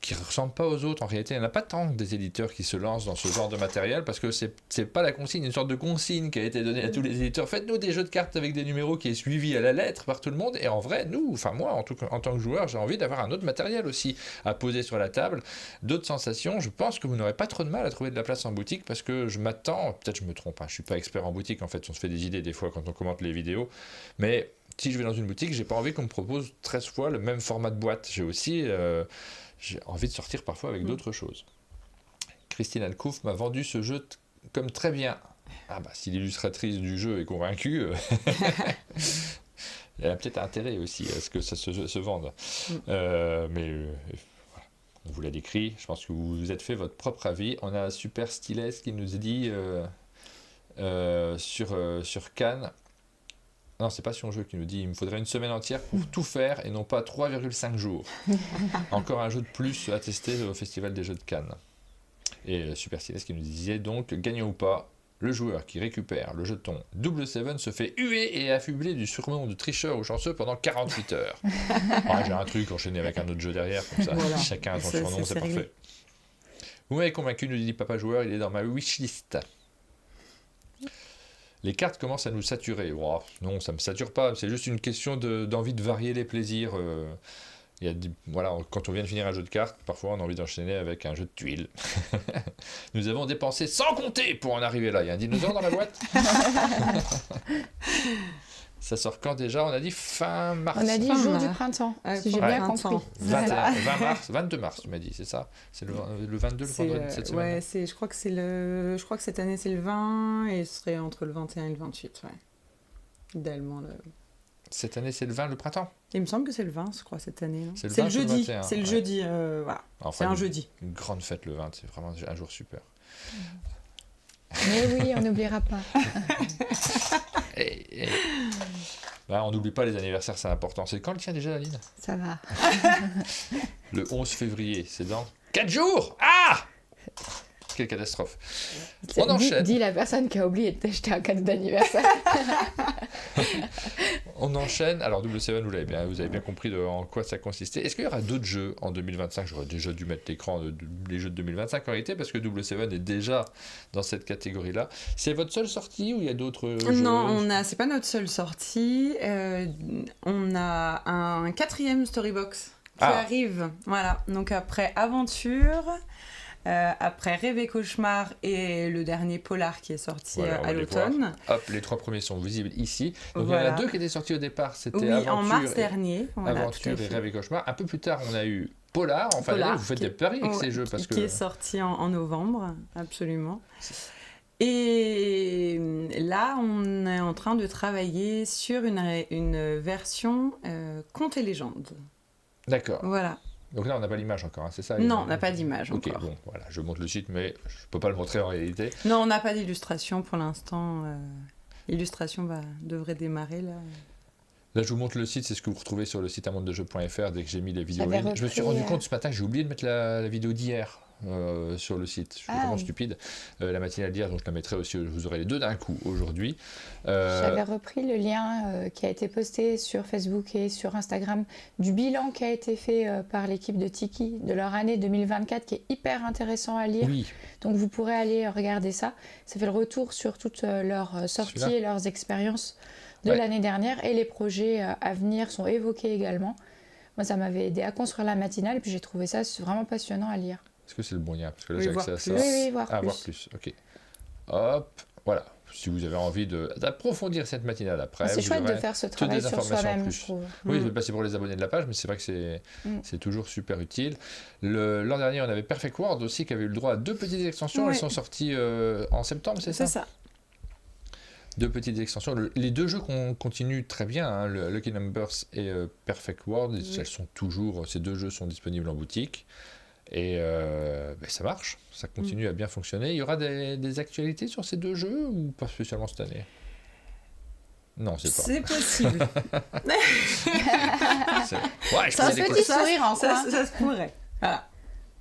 qui ne ressemblent pas aux autres. En réalité, il n'y en a pas tant des éditeurs qui se lancent dans ce genre de matériel parce que c'est pas la consigne, une sorte de consigne qui a été donnée à tous les éditeurs. Faites-nous des jeux de cartes avec des numéros qui est suivi à la lettre par tout le monde. Et en vrai, moi, en tant que joueur, j'ai envie d'avoir un autre matériel aussi à poser sur la table, d'autres sensations. Je pense que vous n'aurez pas trop de mal à trouver de la place en boutique parce que je m'attends, peut-être je me trompe, je suis pas expert en boutique en fait, on se fait des idées des fois quand on commente les vidéos, mais si je vais dans une boutique, j'ai pas envie qu'on me propose 13 fois le même format de boîte. J'ai envie de sortir parfois avec d'autres choses. Christine Alcouf m'a vendu ce jeu comme très bien. Si l'illustratrice du jeu est convaincue, elle a peut-être intérêt aussi à ce que ça se vende. Voilà. On vous l'a décrit, je pense que vous vous êtes fait votre propre avis. On a Super Stylès qui nous dit sur Cannes. Non, c'est pas sur un jeu qui nous dit il me faudrait une semaine entière pour tout faire et non pas 3,5 jours. Encore un jeu de plus à tester au Festival des Jeux de Cannes. Et Super Stylès qui nous disait donc, gagnant ou pas, le joueur qui récupère le jeton Double Seven se fait huer et affubler du surnom de tricheur ou chanceux pendant 48 heures. J'ai un truc enchaîné avec un autre jeu derrière, comme ça, voilà. Chacun a son surnom, c'est parfait. Vous m'avez convaincu, nous dit Papa Joueur, il est dans ma wishlist. Les cartes commencent à nous saturer. Non, ça ne me sature pas, c'est juste une question d'envie de varier les plaisirs. Quand on vient de finir un jeu de cartes, parfois on a envie d'enchaîner avec un jeu de tuiles. Nous avons dépensé sans compter pour en arriver là. Il y a un dinosaure dans la boîte. Ça sort quand déjà? On a dit fin mars. On a dit jour du printemps, si j'ai bien compris. 22 mars, tu m'as dit, c'est ça? C'est le 22, le vendredi de cette semaine? Je crois que cette année c'est le 20 et ce serait entre le 21 et le 28. Ouais. Idéalement. Cette année c'est le 20, le printemps? Il me semble que c'est le 20, je crois, cette année. C'est le jeudi. C'est le jeudi, voilà. Enfin, c'est un jeudi. Une grande fête le 20, c'est vraiment un jour super. Mais oui, on n'oubliera pas. On n'oublie pas les anniversaires, c'est important. C'est quand le tien déjà, Aline ? Ça va. Le 11 février, c'est dans 4 jours. Ah ! Quelle catastrophe. On enchaîne. Dis la personne qui a oublié de t'acheter un cadeau d'anniversaire. On enchaîne. Alors, Double Seven, vous avez bien compris en quoi ça consistait. Est-ce qu'il y aura d'autres jeux en 2025 ? J'aurais déjà dû mettre l'écran des jeux de 2025 en réalité, parce que Double Seven est déjà dans cette catégorie-là. C'est votre seule sortie ou il y a d'autres jeux ? Non, c'est pas notre seule sortie. On a un 4e Storybox qui arrive. Voilà. Donc après Aventure... après Rêve et Cauchemar et le dernier Polar qui est sorti à l'automne. Hop, les 3 premiers sont visibles ici. Donc il y en a 2 qui étaient sortis au départ, c'était Aventure en mars dernier. Aventure et Rêve et Cauchemar. Un peu plus tard, on a eu Polar. En fin d'année, vous faites des paris avec ces jeux qui est sorti en novembre, absolument. Et là, on est en train de travailler sur une version Contes et légendes. D'accord. Voilà. Donc là, on n'a pas l'image encore, c'est ça ? Non, on n'a pas d'image encore. Ok, bon, voilà, je montre le site, mais je ne peux pas le montrer en réalité. Non, on n'a pas d'illustration pour l'instant. L'illustration devrait démarrer là. Là, je vous montre le site, c'est ce que vous retrouvez sur le site amondedejeux.fr dès que j'ai mis les vidéos. Je me suis rendu compte ce matin que j'ai oublié de mettre la vidéo d'hier sur le site. Je suis vraiment stupide. La matinale d'hier, donc je la mettrai aussi, vous aurez les 2 d'un coup aujourd'hui. J'avais repris le lien qui a été posté sur Facebook et sur Instagram du bilan qui a été fait par l'équipe de Tiki de leur année 2024 qui est hyper intéressant à lire. Oui. Donc vous pourrez aller regarder ça. Ça fait le retour sur toutes leurs sorties et leurs expériences de l'année dernière et les projets à venir sont évoqués également. Moi, ça m'avait aidé à construire la matinale et puis j'ai trouvé ça vraiment passionnant à lire. Est-ce que c'est le bon lien ? Parce que là, j'ai accès à ça. Oui, voir plus. Ok. Hop, voilà. Si vous avez envie d'approfondir cette matinale après, c'est chouette de faire ce travail sur soi-même, je trouve. Oui, c'est pour les abonnés de la page, mais c'est vrai que c'est toujours super utile. L'an dernier, on avait Perfect World aussi qui avait eu le droit à 2 petites extensions. Elles sont sorties en septembre, c'est ça ? C'est ça. 2 petites extensions. Les 2 jeux continuent très bien, hein, le Lucky Numbers et Perfect World. Ces 2 jeux sont disponibles en boutique. Et ça marche, ça continue à bien fonctionner. Il y aura des actualités sur ces 2 jeux ou pas spécialement cette année ? Non, c'est pas. C'est possible. C'est un petit sourire en coin. Ça se pourrait. Voilà.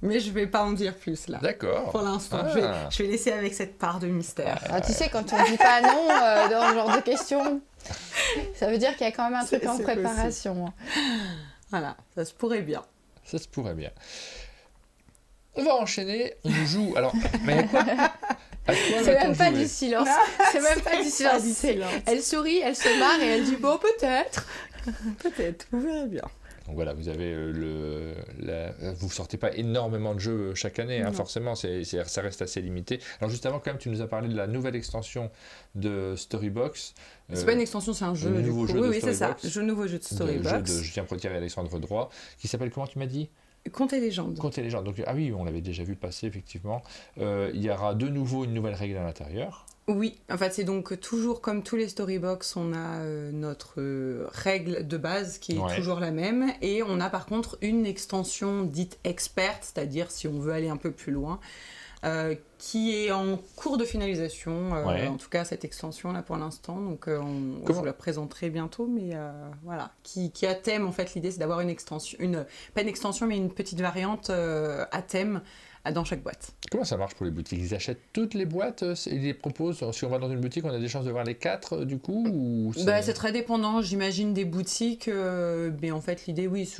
Mais je ne vais pas en dire plus là. D'accord. Pour l'instant, je vais laisser avec cette part de mystère. Tu sais, quand on ne dit pas non dans ce genre de questions, ça veut dire qu'il y a quand même un truc en préparation. Voilà, ça se pourrait bien. Ça se pourrait bien. On va enchaîner, on joue. Alors, mais à quoi c'est même pas du silence. C'est même pas du silence. Elle sourit, elle se marre et elle dit bon, peut-être. Peut-être, vous verrez bien. Donc voilà, vous avez vous sortez pas énormément de jeux chaque année, hein, forcément, ça reste assez limité. Alors juste avant, quand même, tu nous as parlé de la nouvelle extension de Storybox. C'est pas une extension, c'est un jeu. Nouveau jeu oui, c'est ça. Nouveau jeu de Storybox. Le jeu de Julien Protière et Alexandre Droit, qui s'appelle comment tu m'as dit ? Contes et légendes. Contes et légendes. Donc, oui, on l'avait déjà vu passer, effectivement. Il y aura de nouveau une nouvelle règle à l'intérieur. Oui, en fait, c'est donc toujours comme tous les Storybox, on a notre règle de base qui est toujours la même. Et on a par contre une extension dite experte, c'est-à-dire si on veut aller un peu plus loin, qui est en cours de finalisation, en tout cas cette extension-là pour l'instant. Donc je vous la présenterai bientôt, mais voilà. Qui a thème, en fait, l'idée c'est d'avoir une extension, pas une extension, mais une petite variante à thème dans chaque boîte. Comment ça marche pour les boutiques ? Ils achètent toutes les boîtes et ils les proposent. Si on va dans une boutique, on a des chances de voir les 4 du coup ou c'est très dépendant, j'imagine, des boutiques. Mais en fait, l'idée, oui,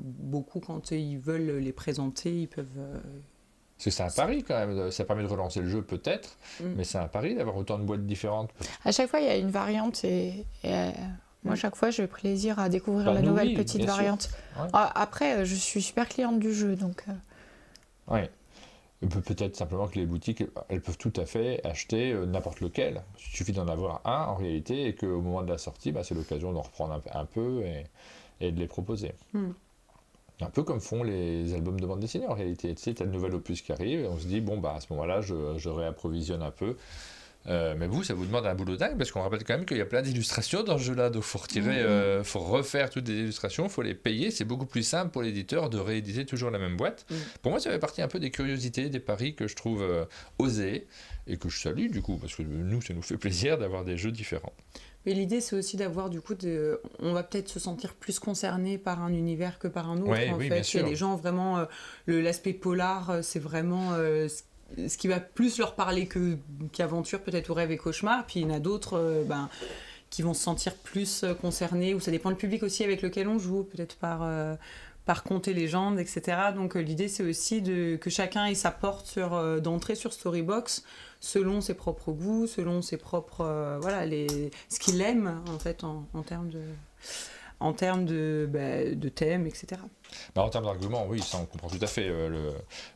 beaucoup quand ils veulent les présenter, ils peuvent... Parce que c'est un pari quand même, ça permet de relancer le jeu peut-être, mais c'est un pari d'avoir autant de boîtes différentes. À chaque fois, il y a une variante et moi, chaque fois, j'ai plaisir à découvrir la nouvelle petite variante. Ouais. Après, je suis super cliente du jeu, donc... Oui. Peut-être simplement que les boutiques, elles peuvent tout à fait acheter n'importe lequel. Il suffit d'en avoir un en réalité et qu'au moment de la sortie, c'est l'occasion d'en reprendre un peu et de les proposer. Un peu comme font les albums de bande dessinée en réalité. Tu sais, tu as le nouvel opus qui arrive et on se dit, à ce moment-là, je réapprovisionne un peu Mais vous, ça vous demande un boulot dingue, parce qu'on rappelle quand même qu'il y a plein d'illustrations dans ce jeu-là, donc il faut refaire toutes les illustrations, il faut les payer, c'est beaucoup plus simple pour l'éditeur de rééditer toujours la même boîte. Pour moi, ça fait partie un peu des curiosités, des paris que je trouve osés, et que je salue du coup, parce que nous, ça nous fait plaisir d'avoir des jeux différents. Mais l'idée, c'est aussi d'avoir du coup, on va peut-être se sentir plus concerné par un univers que par un autre. Oui, fait, il y a des gens vraiment, l'aspect polar, c'est vraiment ce qui va plus leur parler qu'aventure, peut-être ou rêve et cauchemar. Puis il y en a d'autres qui vont se sentir plus concernés, ou ça dépend du public aussi avec lequel on joue, peut-être par contes et légendes, etc. Donc l'idée, c'est aussi que chacun ait sa porte d'entrée sur Storybox, selon ses propres goûts, selon ses propres ce qu'il aime en fait en termes de thèmes, etc. En termes d'argument, oui, ça on comprend tout à fait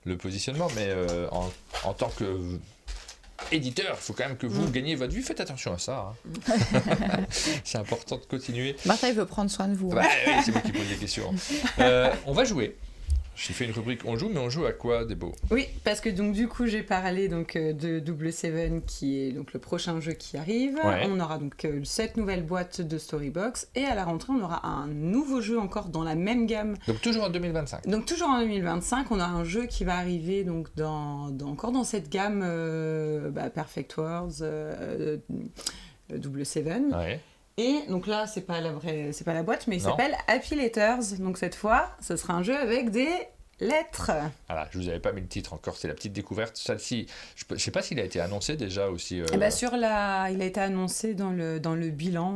le positionnement, mais en tant que éditeur, il faut quand même que vous gagniez votre vie, faites attention à ça. Hein. C'est important de continuer. Martin, il veut prendre soin de vous. Oui, c'est moi qui pose des questions. On va jouer. J'ai fait une rubrique on joue, mais on joue à quoi, Débo ? Oui, parce que donc du coup j'ai parlé de Double Seven, qui est donc le prochain jeu qui arrive. Ouais. On aura donc 7 nouvelles boîtes de Storybox, et à la rentrée on aura un nouveau jeu encore dans la même gamme. Donc toujours en 2025. Donc toujours en 2025, on a un jeu qui va arriver donc encore dans cette gamme Perfect Worlds, Double Seven. Ouais. Et donc là, c'est pas la boîte, mais il Non. s'appelle Happy Letters. Donc cette fois, ce sera un jeu avec des lettres. Voilà, je vous avais pas mis le titre encore, c'est la petite découverte. Celle-ci, je sais pas s'il a été annoncé déjà aussi. Il a été annoncé dans le bilan.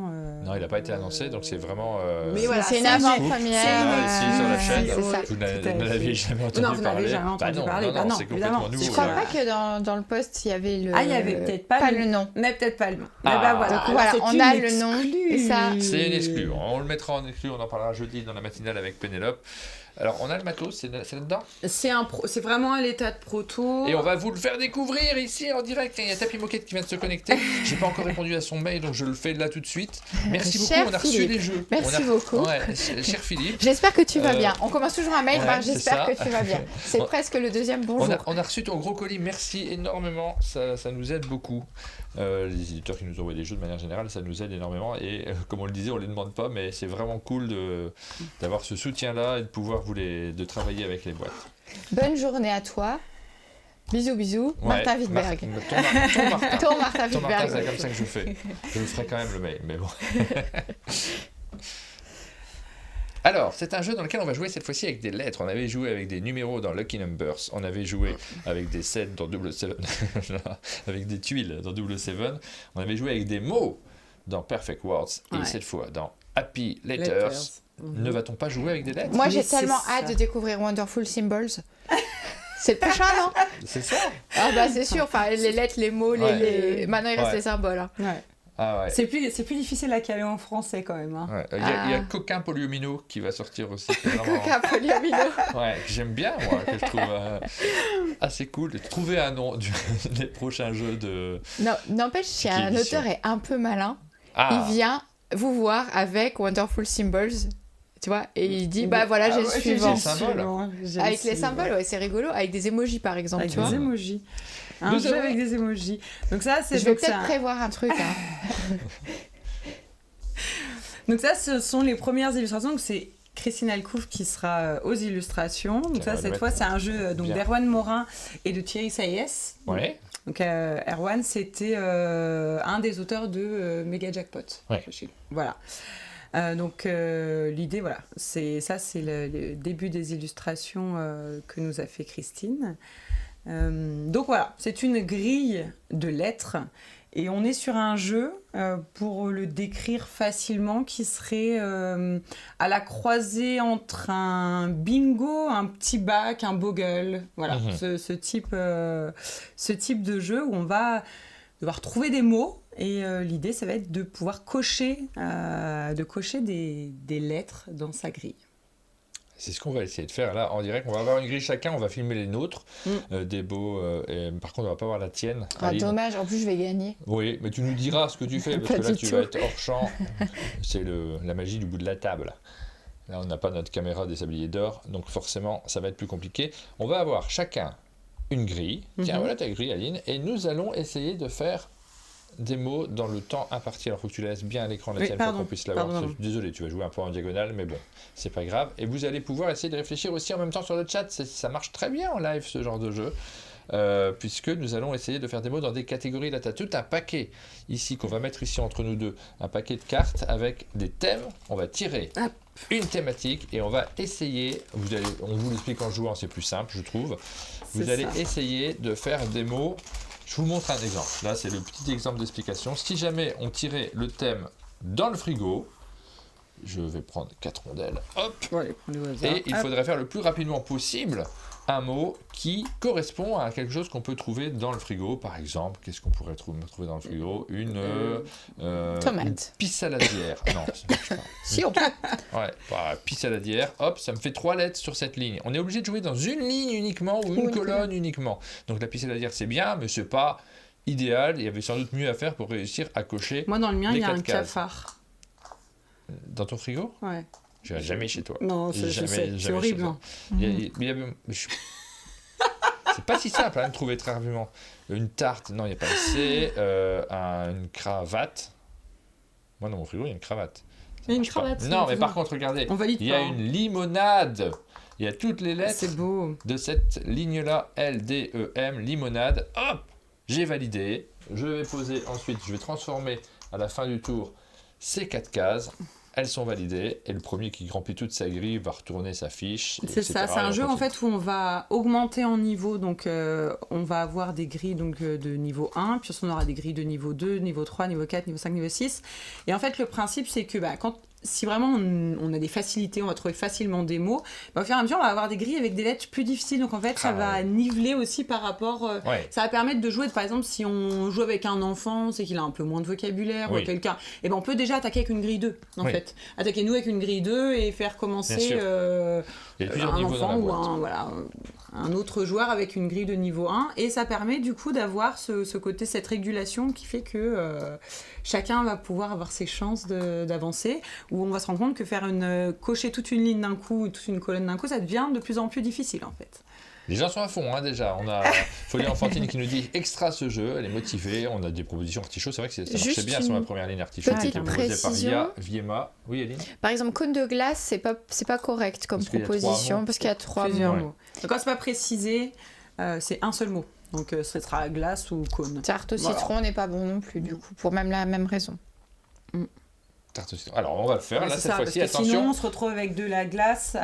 Non, il n'a pas été annoncé, donc c'est vraiment. Mais voilà, c'est une c'est un jeu. avant-première. Ici sur la chaîne, c'est ça. vous Tout à ne l'aviez fait. jamais entendu Non, vous parler. n'avez jamais entendu parler. Non, Non, c'est évidemment. complètement nouveau. Je crois là. pas que dans le post, il y avait le... Il y avait peut-être pas le nom. Mais peut-être pas le nom. Ah. Mais bah voilà. Donc Alors, voilà, c'est on une a le nom, et ça- C'est une exclue. On le mettra en exclu, on en parlera jeudi dans la matinale avec Pénélope. Alors, on a le matos, c'est là-dedans. C'est vraiment à l'état de proto. Et on va vous le faire découvrir ici en direct. Il y a Tapi Moquette qui vient de se connecter. J'ai pas encore répondu à son mail, donc je le fais là tout de suite. Merci beaucoup, Cher on a reçu Philippe. les jeux. Merci beaucoup. Ouais, cher Philippe. J'espère que tu vas bien. On commence toujours un mail, ouais, par c'est j'espère ça. que tu vas bien. C'est On- presque le deuxième bonjour. On a reçu ton gros colis, merci énormément, ça nous aide beaucoup. Les éditeurs qui nous envoient des jeux de manière générale, ça nous aide énormément. Et comme on le disait, on ne les demande pas, mais c'est vraiment cool d'avoir ce soutien-là et de pouvoir de travailler avec les boîtes. Bonne journée à toi. Bisous, bisous. Ouais, Martin Wittberg. Ton Martin. Ton Martin Ton Martin, c'est Wittberg. comme ça que je fais. Je le ferai quand même le mail, mais bon. Alors, c'est un jeu dans lequel on va jouer cette fois-ci avec des lettres. On avait joué avec des numéros dans Lucky Numbers. On avait joué avec des sets dans Double Seven. Avec des tuiles dans Double Seven. On avait joué avec des mots dans Perfect Words. Et Ouais. cette fois, dans Happy Letters. Ne va-t-on pas jouer avec des lettres? Moi, Mais j'ai c'est tellement ça. hâte de découvrir Wonderful Symbols. C'est le prochain, non? C'est ça? Ah bah c'est sûr, enfin les lettres, les mots, Ouais. maintenant il reste Ouais. les symboles. Hein. Ouais. Ah ouais. C'est plus difficile à caler en français quand même. Hein. Ouais. Il y a Ah. Coquin Polyomino qui va sortir aussi. qui est vraiment- Coca Polyamino. Ouais, que j'aime bien, moi, que je trouve assez cool. Trouver un nom des prochains jeux de. Non, n'empêche, si un édition. auteur est un peu malin, Ah, il vient vous voir avec Wonderful Symbols, tu vois, et il dit bah voilà, j'ai le ouais, suivant. le symbole. J'ai Avec le les symbole. symboles, ouais, c'est rigolo, avec des emojis par exemple, Avec tu vois. des emojis. Un Nous jeu avons- avec des emojis. Donc ça, c'est Je vais donc peut-être ça. prévoir un truc. Hein. Donc ça, ce sont les premières illustrations. Donc c'est Christine Alcouf qui sera aux illustrations. Donc Tiens, on ça, va le cette fois, mettre. c'est un jeu Bien. d'Erwan Morin et de Thierry Saïès. ouais. Donc Erwan, c'était un des auteurs de Mega Jackpot. Ouais. Voilà. Donc l'idée, voilà, c'est le début des illustrations que nous a fait Christine. Donc voilà, c'est une grille de lettres et on est sur un jeu, pour le décrire facilement, qui serait à la croisée entre un bingo, un petit bac, un bogle. Voilà, Mhm. ce type de jeu où on va devoir trouver des mots. Et l'idée, ça va être de pouvoir cocher des lettres dans sa grille. C'est ce qu'on va essayer de faire là en direct. On va avoir une grille chacun, on va filmer les nôtres, des beaux. Et, par contre, on va pas voir la tienne. Ah, Aline. dommage, en plus je vais gagner. Oui, mais tu nous diras ce que tu fais, parce Pas que là, du tu tout. vas être hors champ. C'est la magie du bout de la table. Là, on n'a pas notre caméra des sabliers d'or, donc forcément, ça va être plus compliqué. On va avoir chacun une grille. Tiens, voilà ta grille, Aline. Et nous allons essayer de faire des mots dans le temps imparti. Alors, il faut que tu laisses bien à l'écran la tienne pour qu'on puisse l'avoir. Désolé, tu vas jouer un peu en diagonale, mais bon, c'est pas grave. Et vous allez pouvoir essayer de réfléchir aussi en même temps sur le chat. Ça marche très bien en live, ce genre de jeu. Puisque nous allons essayer de faire des mots dans des catégories. Là, tu as tout un paquet ici qu'on va mettre ici entre nous deux, un paquet de cartes avec des thèmes. On va tirer une thématique et on va essayer, on vous l'explique en jouant, c'est plus simple je trouve, vous allez essayer de faire des mots. Je vous montre un exemple, là c'est le petit exemple d'explication. Si jamais on tirait le thème dans le frigo, je vais prendre 4 rondelles, hop, et il faudrait faire le plus rapidement possible un mot qui correspond à quelque chose qu'on peut trouver dans le frigo. Par exemple, qu'est-ce qu'on pourrait trouver dans le frigo? Une tomate. Une pissaladière. Non, ça marche pas. Si, on peut. Ouais, pissaladière, hop, ça me fait 3 lettres sur cette ligne. On est obligé de jouer dans une ligne uniquement ou une colonne uniquement. Donc la pissaladière, c'est bien, mais c'est pas idéal. Il y avait sans doute mieux à faire pour réussir à cocher. Moi, dans le mien, il y a un cases. Cafard. Dans ton frigo? Ouais. Je vais jamais chez toi. Non, c'est horrible. C'est pas si simple de trouver très rapidement. Une tarte, non, il n'y a pas de C. Une cravate. Moi, dans mon frigo, il y a une cravate. Il y a une cravate. Non, mais par contre, regardez, il y a une limonade. Il y a toutes les lettres de cette ligne-là, L, D, E, M, limonade. Hop, j'ai validé. Je vais poser ensuite, je vais transformer à la fin du tour ces 4 cases. Elles sont validées et le premier qui remplit toute sa grille va retourner sa fiche. C'est ça, c'est un jeu en fait où on va augmenter en niveau, donc on va avoir des grilles donc, de niveau 1, puis on aura des grilles de niveau 2, niveau 3, niveau 4, niveau 5, niveau 6. Et en fait le principe c'est que si vraiment on a des facilités, on va trouver facilement des mots, au fur et à mesure on va avoir des grilles avec des lettres plus difficiles, donc en fait ça va niveler aussi par rapport, ça va permettre de jouer, par exemple si on joue avec un enfant, c'est qu'il a un peu moins de vocabulaire, ou quelqu'un, et on peut déjà attaquer avec une grille 2 en fait, attaquer nous avec une grille 2 et faire commencer un enfant ou un autre joueur avec une grille de niveau 1, et ça permet du coup d'avoir ce côté, cette régulation qui fait que chacun va pouvoir avoir ses chances d'avancer, où on va se rendre compte que cocher toute une ligne d'un coup, toute une colonne d'un coup, ça devient de plus en plus difficile en fait. Les gens sont à fond déjà. On a Folie Enfantine qui nous dit extra ce jeu, elle est motivée. On a des propositions artichaut. C'est vrai que ça marchait bien sur la première ligne artichaut qui était proposée par Ia Viema. Oui, Aline. Par exemple, cône de glace, c'est pas correct comme proposition parce qu'il y a 3 mots. Donc quand c'est pas précisé, c'est un seul mot. Donc ce sera glace ou cône. Tarte au citron n'est pas bon non plus du coup, pour même la même raison. Alors on va le faire là cette fois-ci, attention. Sinon on se retrouve avec de la glace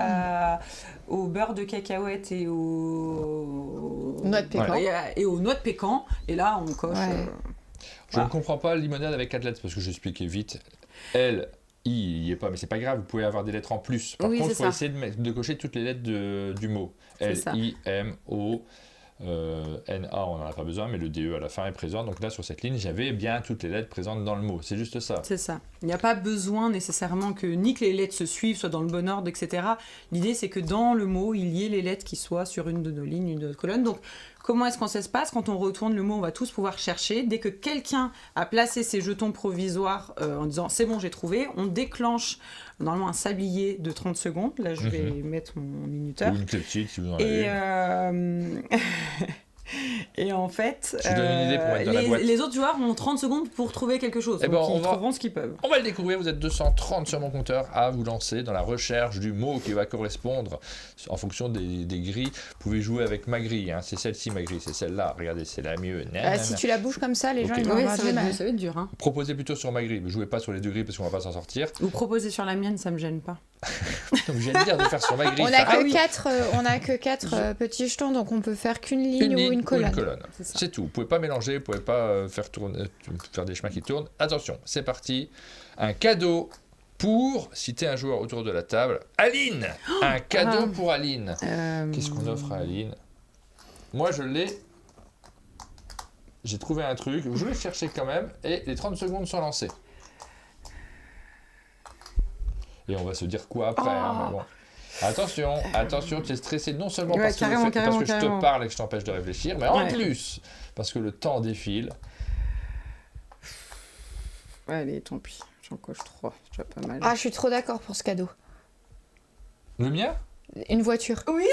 au beurre de cacahuète et aux noix de pécan. Et aux noix de pécan, et là on coche. Je ne comprends pas limonade avec 4 lettres parce que j'expliquais vite. L, I, il n'y est pas, mais c'est pas grave, vous pouvez avoir des lettres en plus. Par contre, il faut essayer de cocher toutes les lettres du mot. L, I, M, O. NA, on n'en a pas besoin, mais le DE à la fin est présent. Donc là, sur cette ligne, j'avais bien toutes les lettres présentes dans le mot. C'est juste ça. C'est ça. Il n'y a pas besoin nécessairement que ni que les lettres se suivent, soient dans le bon ordre, etc. L'idée, c'est que dans le mot, il y ait les lettres qui soient sur une de nos lignes, une de nos colonnes. Donc, comment est-ce qu'on se passe? Quand on retourne le mot, on va tous pouvoir chercher. Dès que quelqu'un a placé ses jetons provisoires en disant « c'est bon, j'ai trouvé », on déclenche normalement un sablier de 30 secondes. Là, je vais mettre mon minuteur. Ou une clepside, si vous en avez. Et en fait, je donne une idée pour mettre dans la boîte. Les autres joueurs ont 30 secondes pour trouver quelque chose. Donc ils trouveront ce qu'ils peuvent. On va le découvrir. Vous êtes 230 sur mon compteur à vous lancer dans la recherche du mot qui va correspondre en fonction des grilles. Vous pouvez jouer avec ma grille. C'est celle-ci, ma grille. C'est celle-là. Regardez, c'est la mieux. Si tu la bouges comme ça, les gens ils vont avoir du mal. Ça va être dur. Proposez plutôt sur ma grille. Ne jouez pas sur les deux grilles parce qu'on va pas s'en sortir. Ou proposez sur la mienne, ça me gêne pas. Donc je viens de dire de faire sur ma grille. On a que 4 petits jetons, donc on peut faire qu'une ligne ou une colonne. C'est tout. Vous pouvez pas mélanger, vous pouvez pas faire des chemins qui tournent. Attention, c'est parti. Un cadeau pour citer un joueur autour de la table. Aline, un cadeau pour Aline. Qu'est-ce qu'on offre à Aline? Moi, je l'ai. J'ai trouvé un truc. Je vais chercher quand même. Et les 30 secondes sont lancées. Et on va se dire quoi après. Mais bon. Attention, tu es stressé non seulement parce que je te parle et que je t'empêche de réfléchir, mais en plus parce que le temps défile. Allez, tant pis, j'en coche 3, c'est déjà pas mal. Je suis trop d'accord pour ce cadeau. Le mien? Une voiture. Oui.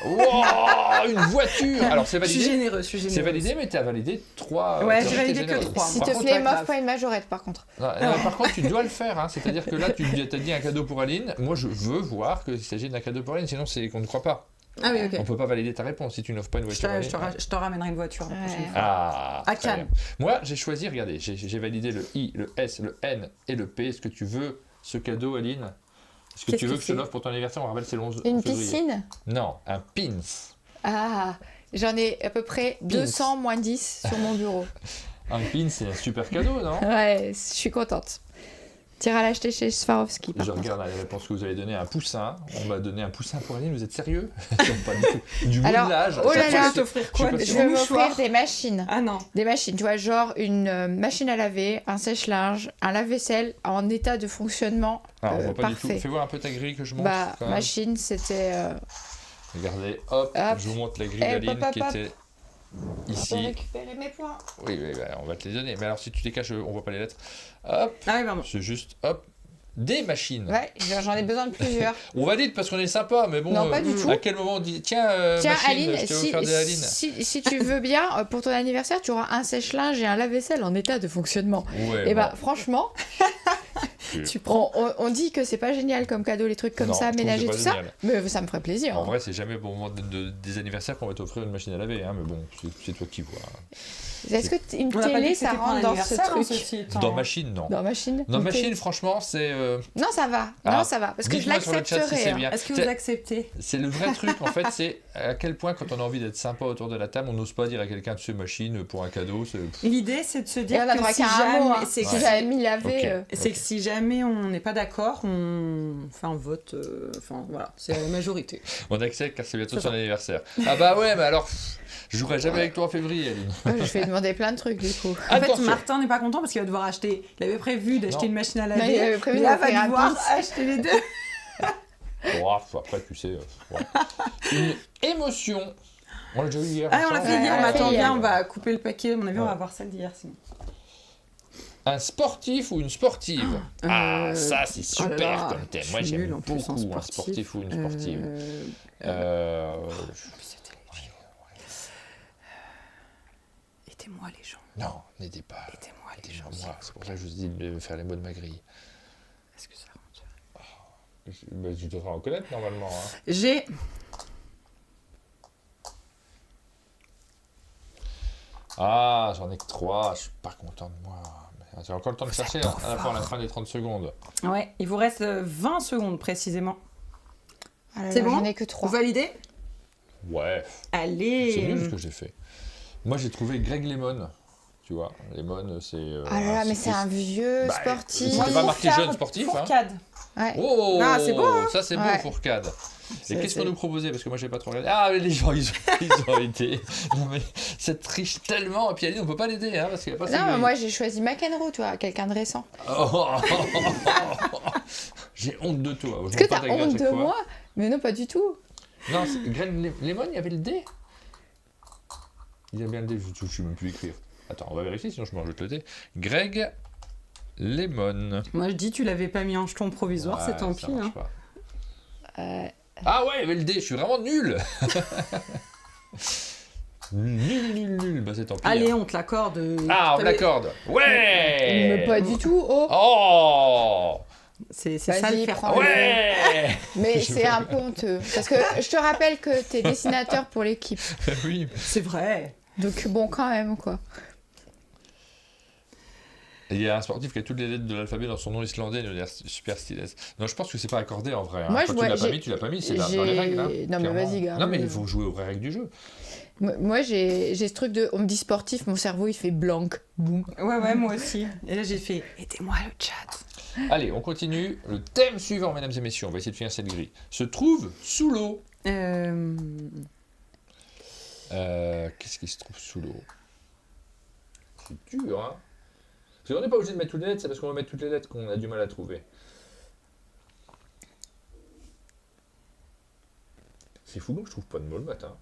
Wow, une voiture. Alors c'est Je suis validé. généreux, je suis généreux. C'est validé, mais tu as validé 3. Ouais, j'ai validé que 3. S'il Par te contre, plaît, pas m'offre grave. pas une majorette par contre. Non, par contre, tu dois le faire. Hein. C'est-à-dire que là, tu as dit un cadeau pour Aline. Moi, je veux voir qu'il s'agit d'un cadeau pour Aline, sinon c'est qu'on ne croit pas. Ah oui, ok. On ne peut pas valider ta réponse si tu n'offres pas une voiture. Je te ramènerai une voiture la prochaine fois. Ah, À très Cannes. bien. Moi, j'ai choisi, regardez, j'ai validé le I, le S, le N et le P. Est-ce que tu veux ce cadeau, Aline? Est-ce que Qu'est-ce tu veux que que je te c'est? l'offre pour ton anniversaire? On rappelle, c'est le 11 Une février. piscine? Non, un pins. Ah, j'en ai à peu près 200 moins 10 sur mon bureau. Un pin, c'est un super cadeau, non? Ouais, je suis contente. T'iras l'acheter chez Swarovski. par Je contre. regarde les réponses que vous avez données. Un poussin. On m'a donné un poussin pour Aline. Vous êtes sérieux? Pas du tout. Du Alors, modelage. oh là Ça, là, c'est- t'offrir je sais quoi, pas des si- Je vais Des m'offrir mouchoirs. des machines. Ah non. Des machines, tu vois, genre une machine à laver, un sèche-linge, un lave-vaisselle en état de fonctionnement Ah, on voit pas du parfait. tout. Fais voir un peu ta grille que je montre. Bah, quand même. machine, c'était... Regardez, hop, Hop. je vous montre la grille Hop, d'Aline hop, hop, qui hop. était Je peux ici. récupérer mes points. Oui, on va te les donner. Mais alors, si tu les caches, on voit pas les lettres. Hop, Ah oui, pardon. c'est juste, hop, des machines. Ouais, j'en ai besoin de plusieurs. On va dire parce qu'on est sympa, mais bon, Non, pas du tout. à quel moment on dit tiens, Tiens, machine, Aline, je t'ai offert des Aline. si tu veux bien, pour ton anniversaire, tu auras un sèche-linge et un lave-vaisselle en état de fonctionnement. Ouais, Et bah, bon. franchement, Tu prends. on dit que c'est pas génial comme cadeau, les trucs comme Non, ça, je trouve ménager, que tout c'est pas ça. génial. Mais ça me ferait plaisir. En vrai, c'est jamais au moment des anniversaires qu'on va t'offrir une machine à laver, hein, mais bon, c'est toi qui vois. Est-ce que une On n'a pas dit télé, que ça c'était pour un rentre dans ce anniversaire, hein, truc ceci étant. Dans machine, non. Dans machine Dans Une machine, télé. franchement, c'est. Non, ça va. Ah. Non, ça va. Parce que je Dites-moi sur le chat si l'accepterai. c'est hein. bien. Est-ce que C'est- vous acceptez? C'est le vrai truc, en fait, c'est à quel point, quand on a envie d'être sympa autour de la table, on n'ose pas dire à quelqu'un de ce machine pour un cadeau. L'idée, c'est de se Et dire on a que droit si qu'à un mot. jamais, Hein. c'est Si que- j'avais mis lavé. Ok. c'est que si jamais on n'est pas d'accord, on fait un vote. Enfin voilà, c'est la majorité. On accepte car c'est bientôt C'est son ça. anniversaire. Ah bah ouais, mais alors, je jouerai jamais avec toi en février, Aline. Ouais, je vais demander plein de trucs du coup. En fait, Attention. Martin n'est pas content parce qu'il va devoir acheter. Il avait prévu d'acheter Non. une machine à Non, il laver. avait prévu mais là, d'offrir va un devoir pince. acheter les deux. Bon, après, tu sais. Ouais. Une émotion. On l'a déjà eu hier. Ah, on l'a fait Ouais, hier. on Mais l'a attends, fait viens, hier. on va couper le paquet. À mon avis, on Ouais. va voir celle d'hier. Sinon. Un sportif ou une sportive? Ah, ça, c'est oh là super là, comme thème. je Moi, suis j'aime nulle en plus en beaucoup un sportif ou une sportive. C'était Aidez-moi les gens. Non, n'aidez pas. Aidez-moi les Aidez-moi, gens. moi. C'est pour ça que je vous dis de faire les mots de ma grille. Est-ce que ça rentre? Tu devrais en connaître normalement. Hein. J'ai. Ah, j'en ai que 3. Je suis pas content de moi. Mais j'ai encore le temps de chercher hein, à la fin des 30 secondes. Ouais, il vous reste 20 secondes précisément. Ah là C'est là, bon J'en ai que Vous 3. validez? Ouais, Allez. c'est nul ce que j'ai fait. Moi, j'ai trouvé Greg Lemon. Tu vois, Lemon, c'est. Ah là là, mais c'est un vieux Bah, sportif. c'était pas marqué jeune sportif, hein. Fourcade. Ouais. Oh, Ah, c'est beau, hein. Ça, c'est beau, Ouais. Fourcade. Et C'est- qu'est-ce c'est- qu'on nous proposait? Parce que moi, j'ai pas trop regardé. Ah, mais les gens, ils ont été. Non, mais ça triche tellement. Et puis, Aline, on peut pas l'aider, hein, parce qu'il n'y a pas Non, mais ses moi j'ai choisi McEnroe, tu vois, quelqu'un de récent. Oh. J'ai honte de toi. Je Est-ce que monte pas t'as ta gueule à honte chaque de fois. moi? Mais non, pas du tout. Non, Greg Lemon, il y avait le D. Il y a bien le D, je ne sais même plus écrire. Attends, on va vérifier, sinon je mange le D. Greg Lemon. Moi je dis tu l'avais pas mis en jeton provisoire, Ouais, c'est tant ça pis. marche Hein. pas. Euh, Ah ouais, il y avait le D, je suis vraiment nul. Nul. Bah c'est tant pis. Allez, hein. on te l'accorde. Ah, on T'avais- l'accorde. Ouais. Mais pas du tout. Oh. Ah, Oh. C'est ça le Vas-y, faire. prends-le. Ouais. Mais Je c'est vois. un peu honteux. Parce que je te rappelle que t'es dessinateur pour l'équipe. Oui. C'est vrai. Donc bon, quand même, quoi. Il y a un sportif qui a toutes les lettres de l'alphabet dans son nom islandais, il a l'air super stylé. Non, je pense que c'est pas accordé en vrai. Hein. Moi, Quand je vois- tu l'as pas mis, c'est dans j'ai- les règles. Hein, Non, mais clairement. vas-y, gars. Non, mais il faut jouer aux vraies règles du jeu. Moi, j'ai ce truc de. On me dit sportif, mon cerveau il fait blanc. Boum. Ouais, moi aussi. Et là j'ai fait aidez-moi le chat. Allez, on continue. Le thème suivant, mesdames et messieurs, on va essayer de finir cette grille, se trouve sous l'eau. Qu'est-ce qui se trouve sous l'eau? C'est dur, hein? Parce qu'on n'est pas obligé de mettre toutes les lettres, c'est parce qu'on va mettre toutes les lettres qu'on a du mal à trouver. C'est fou, je trouve pas de mots le matin.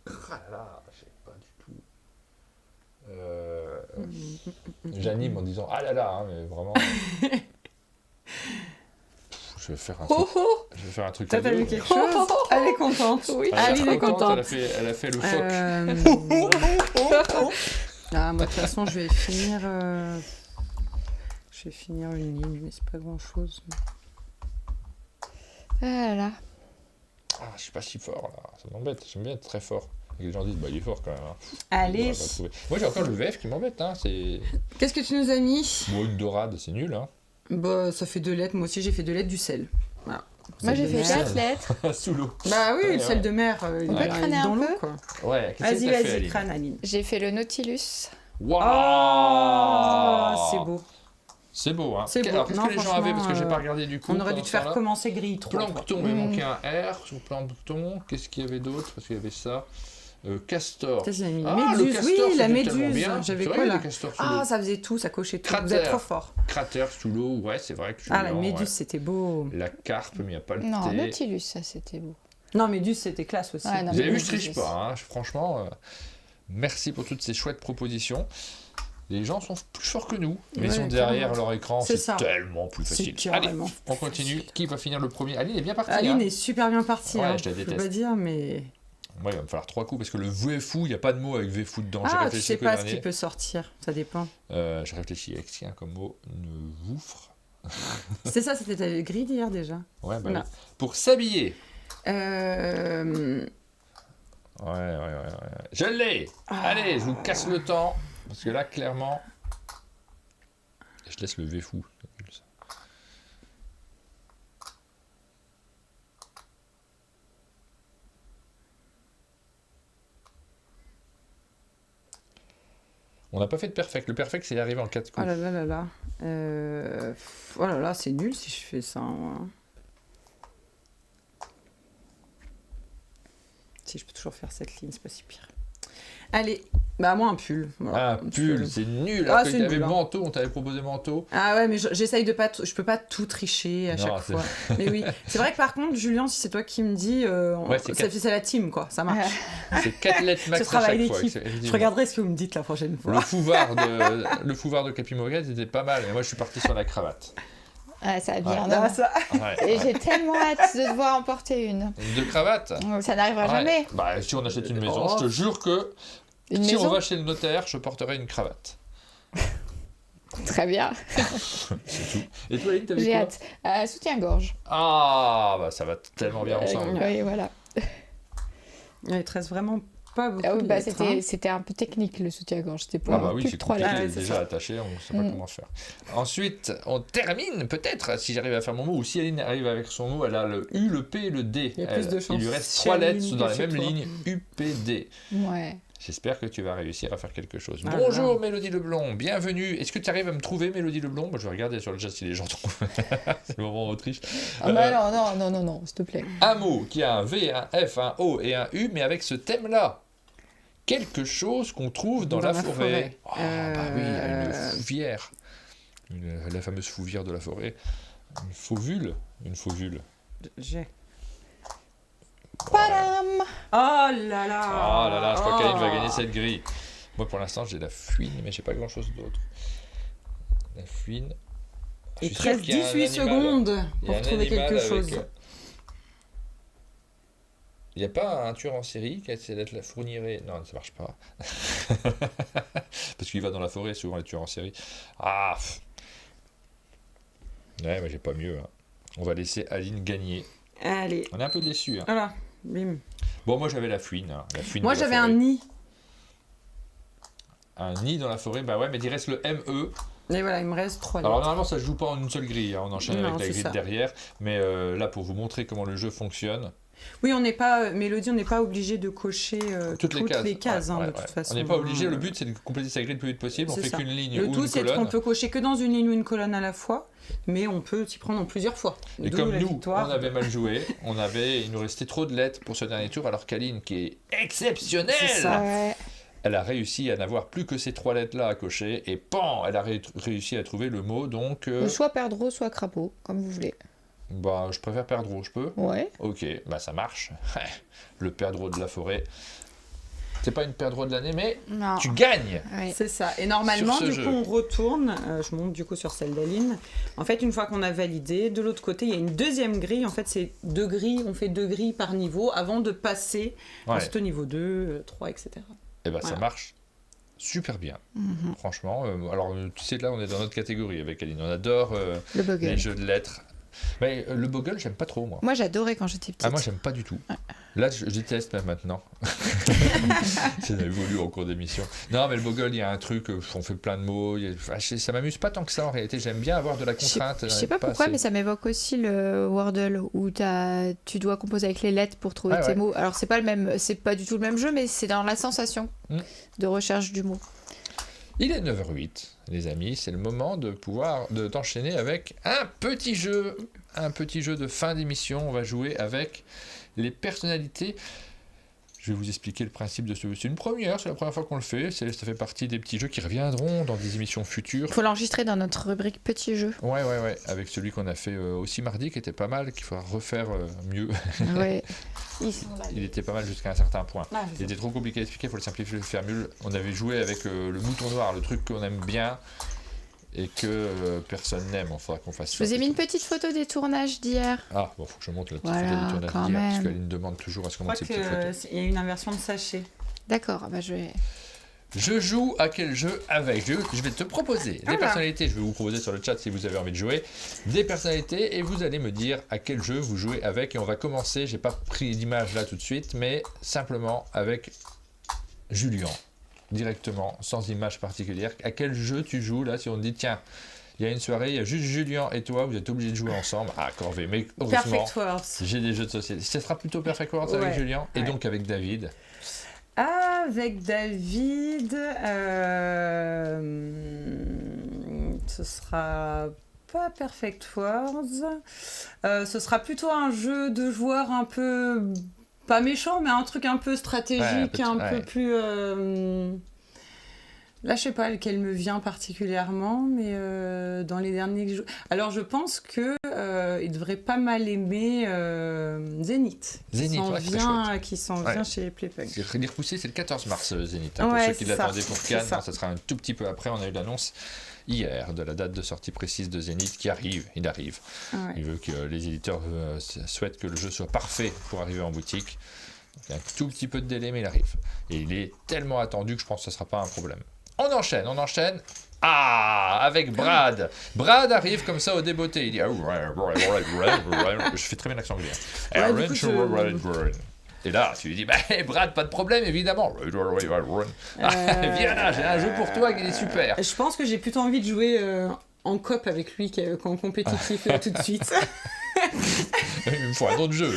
Ah là là, je sais pas du tout. J'anime en disant ah là là, hein, mais vraiment. je vais faire un truc. Je vais faire un truc. T'as vu quelque chose? Elle est contente. Oui. Elle est contente. Elle a fait le phoque. Ah, moi, de toute façon, je vais finir une ligne, mais c'est pas grand-chose. Voilà. Ah, je suis pas si fort là, ça m'embête. J'aime bien être très fort. Et les gens disent, bah il est fort quand même. Hein. Allez. Moi j'ai encore le VF qui m'embête. Hein. C'est... Qu'est-ce que tu nous as mis? Bon, une dorade, c'est nul. Hein. Bah, ça fait 2 lettres. Moi aussi, j'ai fait 2 lettres du sel. Voilà. Moi, j'ai fait mer. 4 lettres. Sous l'eau. Bah oui, le sel ouais. de mer. On peut crâner dans un l'eau, peu quoi. Ouais, qu'est-ce que t'as fait, Vas-y, Aline? crâne, Aline. J'ai fait le Nautilus. Waouh, C'est beau. C'est beau, hein. C'est beau. Alors, qu'est-ce Non, que les gens avaient? Parce que j'ai pas regardé du coup. On aurait dû pendant te ce faire temps-là. commencer grille 3. Plancton, il manquait un R sur plancton. Qu'est-ce qu'il y avait d'autre? Parce qu'il y avait ça. Castor. Qu'est-ce qu'il y a mis? Ah, le Méduse, castor, oui, ça la faisait tellement méduse. bien. J'avais C'est quoi vrai, là? les castors sous Ah, l'eau. ça faisait tout, ça cochait tout. Vous Cratère. êtes trop fort. Cratère sous l'eau, ouais, c'est vrai que je suis Ah, la lent, méduse, ouais. c'était beau. La carpe, mais il n'y a pas le Non, T. Nautilus, ça c'était beau. Non, méduse, c'était classe aussi. Ouais, non, Vous avez vu, mais je triche Nautilus. pas, hein. Franchement, merci pour toutes ces chouettes propositions. Les gens sont plus forts que nous, mais ils Ouais, sont derrière carrément. leur écran, C'est c'est ça. tellement plus C'est facile. Allez, carrément on plus continue. facile. Qui va finir le premier? Aline est bien partie. Aline hein. est super bien partie. Ouais, hein. je la peux déteste. pas dire, mais. Moi, il va me falloir 3 coups parce que le VFou, il n'y a pas de mot avec VFou dedans. J'ai Ah, tu réfléchi sais qu'au pas ce dernier. qui peut sortir, ça dépend. J'ai réfléchi avec ce qu'il y a comme mot. Ne woufre. C'est ça, c'était ta grille d'hier déjà. Ouais, bah Non. oui. Pour s'habiller. Euh... Ouais. Je l'ai. Allez, je vous casse le temps. Parce que là, clairement... Je laisse le VFou. C'est nul, ça. On n'a pas fait de perfect. Le perfect, c'est arrivé en 4 Oh coups. là là là là. Oh là là, c'est nul si je fais ça. Hein. Si je peux toujours faire cette ligne, c'est pas si pire. Allez, bah moi un pull. Voilà. Ah, pull, c'est nul. Ah, Alors que c'est tu avais nul, hein. manteau, on t'avait proposé manteau. Ah ouais, mais j'essaye de pas... Je peux pas tout tricher à Non, chaque c'est- fois. Mais oui, c'est vrai que par contre, Julien, si c'est toi qui me dis, Ouais, c'est c'est la team, quoi. Ça marche. C'est 4 lettres max Ce à travail chaque fois. d'équipe. c'est- Je effectivement. regarderai ce que vous me dites la prochaine fois. Le fouvard de Capi Moguette était pas mal. Et moi, je suis parti sur la cravate. Ah, ça a bien. Ah, ça... Ouais, Et ouais. j'ai tellement hâte de devoir en porter une. De cravate. Ça n'arrivera Ouais. jamais. Bah, si on achète une maison, Oh. je te jure que Une si on maison. va chez le notaire, je porterai une cravate. Très bien. C'est tout. Et toi, Aline, t'avais J'ai quoi hâte. Soutien-gorge. Ah, bah ça va tellement bien ensemble. Oui, voilà. Il te reste vraiment pas beaucoup Ah oui, de bah, lettres, hein. c'était un peu technique le soutien-gorge. C'était pour Ah bah oui, plus c'est de 3 compliqué, lettres. lettres. déjà c'est ça. attaché, on ne sait pas comment faire. Ensuite, on termine peut-être, si j'arrive à faire mon mot, ou si Aline arrive avec son mot, elle a le U, le P et le D. Il y a plus de Il lui chance reste chez 3 Aline lettres que dans la chez même toi. ligne, U, P, D. Ouais. J'espère que tu vas réussir à faire quelque chose. Ah Bonjour là. Mélodie Leblond, bienvenue. Est-ce que tu arrives à me trouver Mélodie Leblond? Moi, je vais regarder sur le chat si les gens trouvent. C'est le moment en Autriche. Ah bah non, s'il te plaît. Un mot qui a un V, un F, un O et un U, mais avec ce thème-là. Quelque chose qu'on trouve dans la forêt. Oh, bah oui, une fouvière. La fameuse fouvière de la forêt. Une fauvule. Une fauvule. J'ai. Padam. Oh là là. Oh là là, je crois Oh. qu'Aline va gagner cette grille. Moi, pour l'instant, j'ai la fouine, mais j'ai pas grand-chose d'autre. La fouine. Je Il suis te sûr reste qu'il y a un 18 animal. secondes Il y a pour un trouver animal quelque avec, chose. Il n'y a pas un tueur en série qui essaie d'être la fournirait. Non, ça marche pas. Parce qu'il va dans la forêt, souvent les tueurs en série. Ah pff. Ouais, mais j'ai pas mieux. Hein. On va laisser Aline gagner. Allez, On est un peu déçus. Hein. voilà, bim. Bon, moi j'avais la fouine. Hein. La fouine Moi de la j'avais forêt. un nid. Un nid dans la forêt, bah ouais, mais il reste le ME. Et voilà, il me reste 3 Alors lettres. normalement ça se joue pas en une seule grille, hein. On enchaîne Non, avec la c'est grille ça. de derrière, mais là pour vous montrer comment le jeu fonctionne, Oui, on n'est pas, Mélodie, on n'est pas obligé de cocher toutes les cases, hein, Ouais, de ouais, toute ouais. façon. On n'est pas obligé, hein. le but c'est de compléter sa grille le plus vite possible, on C'est fait ça. qu'une ligne Le ou tout, une c'est qu'on colonne. peut cocher que dans une ligne ou une colonne à la fois, mais on peut s'y prendre en plusieurs fois. Et D'où comme la nous, victoire. on avait mal joué, il nous restait trop de lettres pour ce dernier tour, alors qu'Aline, qui est exceptionnelle, C'est ça. Ouais. elle a réussi à n'avoir plus que ces 3 lettres-là à cocher, et pan, elle a réussi à trouver le mot, donc... Soit perdreau, soit crapaud, comme vous voulez. Bah, je préfère perdreau, je peux? Ouais. Ok, bah ça marche. Le perdreau de la forêt. C'est pas une perdreau de l'année, mais Non. tu gagnes. Oui. C'est ça. Et normalement, Sur ce du jeu. coup, on retourne. Je monte du coup sur celle d'Aline. En fait, une fois qu'on a validé, de l'autre côté, il y a une deuxième grille. En fait, c'est 2 grilles. On fait 2 grilles par niveau avant de passer ensuite au niveau 2, 3, etc. Et ben ça Voilà. marche super bien. Franchement. Alors, tu sais, là, on est dans notre catégorie avec Aline. On adore Le Bogle. les jeux de lettres. Mais le Bogle, j'aime pas trop, moi. Moi, j'adorais quand j'étais petite. Ah, moi, j'aime pas du tout. Là, je déteste même maintenant. Ça évolue en cours d'émission. Non, mais le Bogle, il y a un truc, on fait plein de mots. Ça m'amuse pas tant que ça, en réalité. J'aime bien avoir de la contrainte. Je sais pas pourquoi, assez. mais ça m'évoque aussi le Wordle où tu dois composer avec les lettres pour trouver tes mots. Alors c'est pas du tout le même jeu, mais c'est dans la sensation de recherche du mot. Il est 9h08, les amis. C'est le moment d'enchaîner avec un petit jeu de fin d'émission. On va jouer avec les personnalités. Je vais vous expliquer le principe de ce jeu. C'est une première, c'est la première fois qu'on le fait. Ça fait partie des petits jeux qui reviendront dans des émissions futures. Il faut l'enregistrer dans notre rubrique petits jeux. Ouais. Avec celui qu'on a fait aussi mardi, qui était pas mal, qu'il faudra refaire mieux. Ouais. Il était pas mal jusqu'à un certain point. Ah, Il était trop compliqué à expliquer, il faut le simplifier, le faire mieux. On avait joué avec le mouton noir, le truc qu'on aime bien et que personne n'aime. Il faudra qu'on fasse ça. Je vous ai mis une petite photo des tournages d'hier. Ah, bon, faut que je montre la petite Voilà, photo du tournage quand d'hier, même. parce qu'Aline demande toujours à ce qu'on Je montre crois ces petites photos. qu'il y a une inversion de sachet. D'accord, bah je vais... Je joue à quel jeu avec je vais te proposer des personnalités, je vais vous proposer sur le chat si vous avez envie de jouer, des personnalités et vous allez me dire à quel jeu vous jouez avec. Et on va commencer, j'ai pas pris l'image là tout de suite, mais simplement avec Julien, directement, sans image particulière. À quel jeu tu joues là, si on te dit tiens, il y a une soirée, il y a juste Julien et toi, vous êtes obligés de jouer ensemble. Ah, corvée, mais heureusement, Perfect Words. j'ai des jeux de société. Ce sera plutôt Perfect Words avec Julien et donc avec David. Avec David, ce sera pas Perfect Words. Ce sera plutôt un jeu de joueurs un peu, pas méchant, mais un truc un peu stratégique, un peu plus... Là, je sais pas lequel me vient particulièrement, mais dans les derniers jeux... Alors, je pense que il devrait pas mal aimer Zénith. Qui s'en vient chez Playpunk. Les repousser, c'est le 14 mars, Zénith. Pour ceux qui l'attendaient pour Cannes, ça sera un tout petit peu après. On a eu l'annonce hier de la date de sortie précise de Zénith qui arrive. Il arrive. Il veut que les éditeurs souhaitent que le jeu soit parfait pour arriver en boutique. Il y a un tout petit peu de délai, mais il arrive. Et il est tellement attendu que je pense que ce ne sera pas un problème. On enchaîne. Ah, avec Brad. Brad arrive comme ça au débeauté. Il dit... Je fais très bien l'accent anglais. Et là, tu lui dis, Brad, pas de problème, évidemment. Viens là, j'ai un jeu pour toi qui est super. Je pense que j'ai plutôt envie de jouer en coop avec lui qu'en compétitif tout de suite. Il me faut un autre jeu.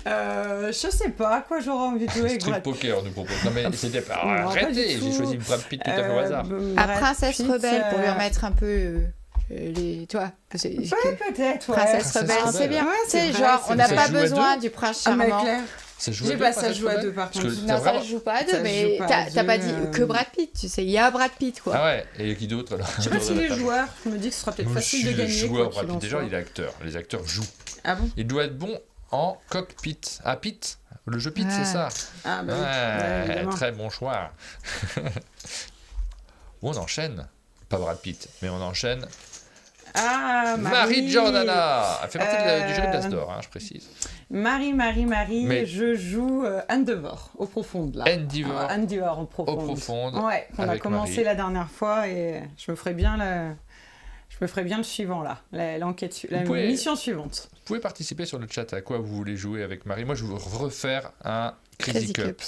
Je sais pas à quoi j'aurais envie de jouer avec Street Poker, on nous propose. Non, mais c'était pas. Arrêtez, j'ai choisi Brad Pitt tout à fait au hasard. À Princesse Rebelle, pour lui remettre un peu. Toi, peut-être. Princesse Rebelle, c'est bien. C'est genre, on n'a pas besoin du prince charmant. Ça joue à deux par contre. Non, ça joue pas à deux, mais t'as pas dit que Brad Pitt, tu sais, il y a Brad Pitt quoi. Ah ouais, et qui d'autre alors? Je sais pas si les joueurs, je me dis que ce sera peut-être facile de gagner. Joueur, Brad Pitt, déjà il est acteur, les acteurs jouent. Ah bon? Il doit être bon en cockpit. Ah, Pitt? Le jeu Pitt, c'est ça? Ah bah oui, très bon choix. On enchaîne, pas Brad Pitt, mais on enchaîne. Ah, Marie Giordana. Elle fait partie du jury d'Asdor, je précise. Marie, mais je joue Endeavor, au profond là. Endeavor, au profond. Ouais, qu'on a commencé la dernière fois et je me ferai bien le suivant là, mission suivante. Vous pouvez participer sur le chat à quoi vous voulez jouer avec Marie. Moi, je veux refaire un Crazy Cup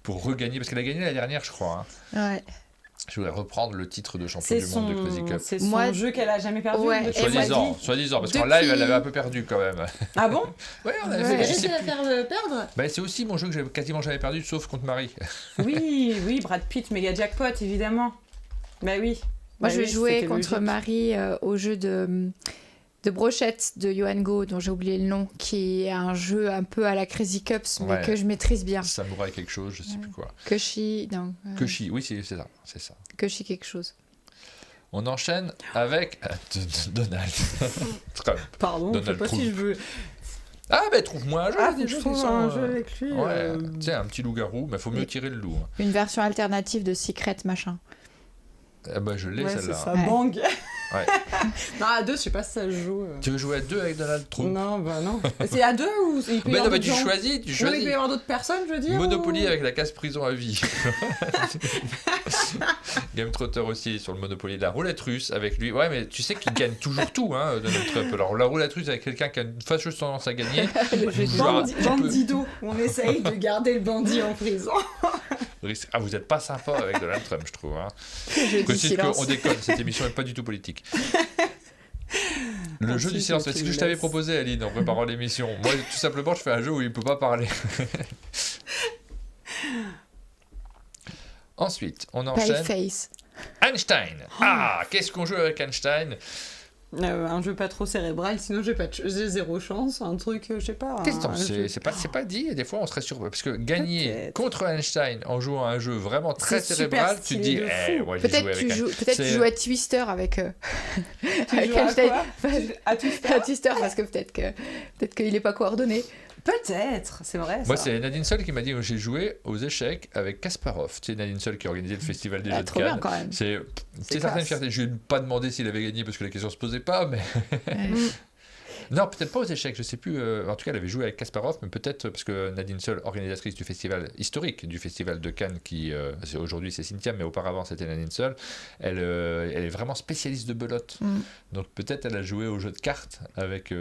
pour regagner, parce qu'elle a gagné la dernière, je crois. Ouais. Je voudrais reprendre le titre de champion du monde de Crazy Cup. C'est son jeu qu'elle a jamais perdu. Ouais. Soi-disant, parce qu'en live, elle l'avait un peu perdu quand même. Ah bon? Ouais, on avait fait. La faire perdre. C'est aussi mon jeu que j'ai quasiment jamais perdu, sauf contre Marie. Oui, Brad Pitt, méga jackpot, évidemment. Bah oui. Moi, je vais jouer contre Marie au jeu de brochette de Johan Go, dont j'ai oublié le nom, qui est un jeu un peu à la Crazy Cups, mais que je maîtrise bien. Samouraï quelque chose, je sais plus quoi. Koshi, non. Koshi, oui, c'est ça. Koshi quelque chose. On enchaîne avec Donald Trump. Pardon, je sais pas si je veux... Ah, ben trouve-moi un jeu. Faut que je trouve un jeu avec lui. Ouais, tu sais, un petit loup-garou, mais il faut mieux tirer le loup. Une version alternative de Secret machin. Ah bah, je l'ai, celle-là. C'est ça, Bang. Ouais. Non, à 2, je sais pas si ça se joue. Tu veux jouer à 2 avec Donald Trump? Non, bah non. C'est à 2 ou il peut y avoir tu choisis. Il peut y avoir d'autres personnes, je veux dire. Monopoly avec la case prison à vie. Game Trotter aussi sur le Monopoly. La roulette russe avec lui. Ouais, mais tu sais qu'il gagne toujours tout, hein, Donald Trump. Alors, la roulette russe avec quelqu'un qui a une fâcheuse tendance à gagner. Bandido. On essaye de garder le bandit en prison. Ah, vous êtes pas sympa avec Donald Trump, je trouve. Hein. On déconne, cette émission n'est pas du tout politique. Le jeu du silence, c'est ce que je t'avais proposé, Aline, en préparant l'émission. Moi, tout simplement, je fais un jeu où il ne peut pas parler. Ensuite, on enchaîne. Paleface. Einstein. Ah, qu'est-ce qu'on joue avec Einstein? Un jeu pas trop cérébral, sinon j'ai zéro chance. Un truc, je sais pas. C'est pas dit, et des fois on serait surpris. Parce que gagner contre Einstein en jouant à un jeu vraiment très cérébral, tu te dis, moi j'ai joué avec peut-être tu joues à Twister avec Einstein. À Twister, parce que peut-être qu'il est pas coordonné. Peut-être, c'est vrai. Moi, c'est Nadine Sol qui m'a dit que j'ai joué aux échecs avec Kasparov. Tu sais, Nadine Sol qui a organisé le festival des Jeux de Cannes. Bien, quand même. C'est certaine fierté. Je lui ai pas demandé s'il avait gagné parce que la question se posait pas, mais. Non, peut-être pas aux échecs, je sais plus. En tout cas, elle avait joué avec Kasparov, mais peut-être parce que Nadine Sol, organisatrice du festival historique du festival de Cannes, qui aujourd'hui c'est Cynthia, mais auparavant c'était Nadine Sol. Elle est vraiment spécialiste de belote. Donc peut-être elle a joué au jeu de cartes avec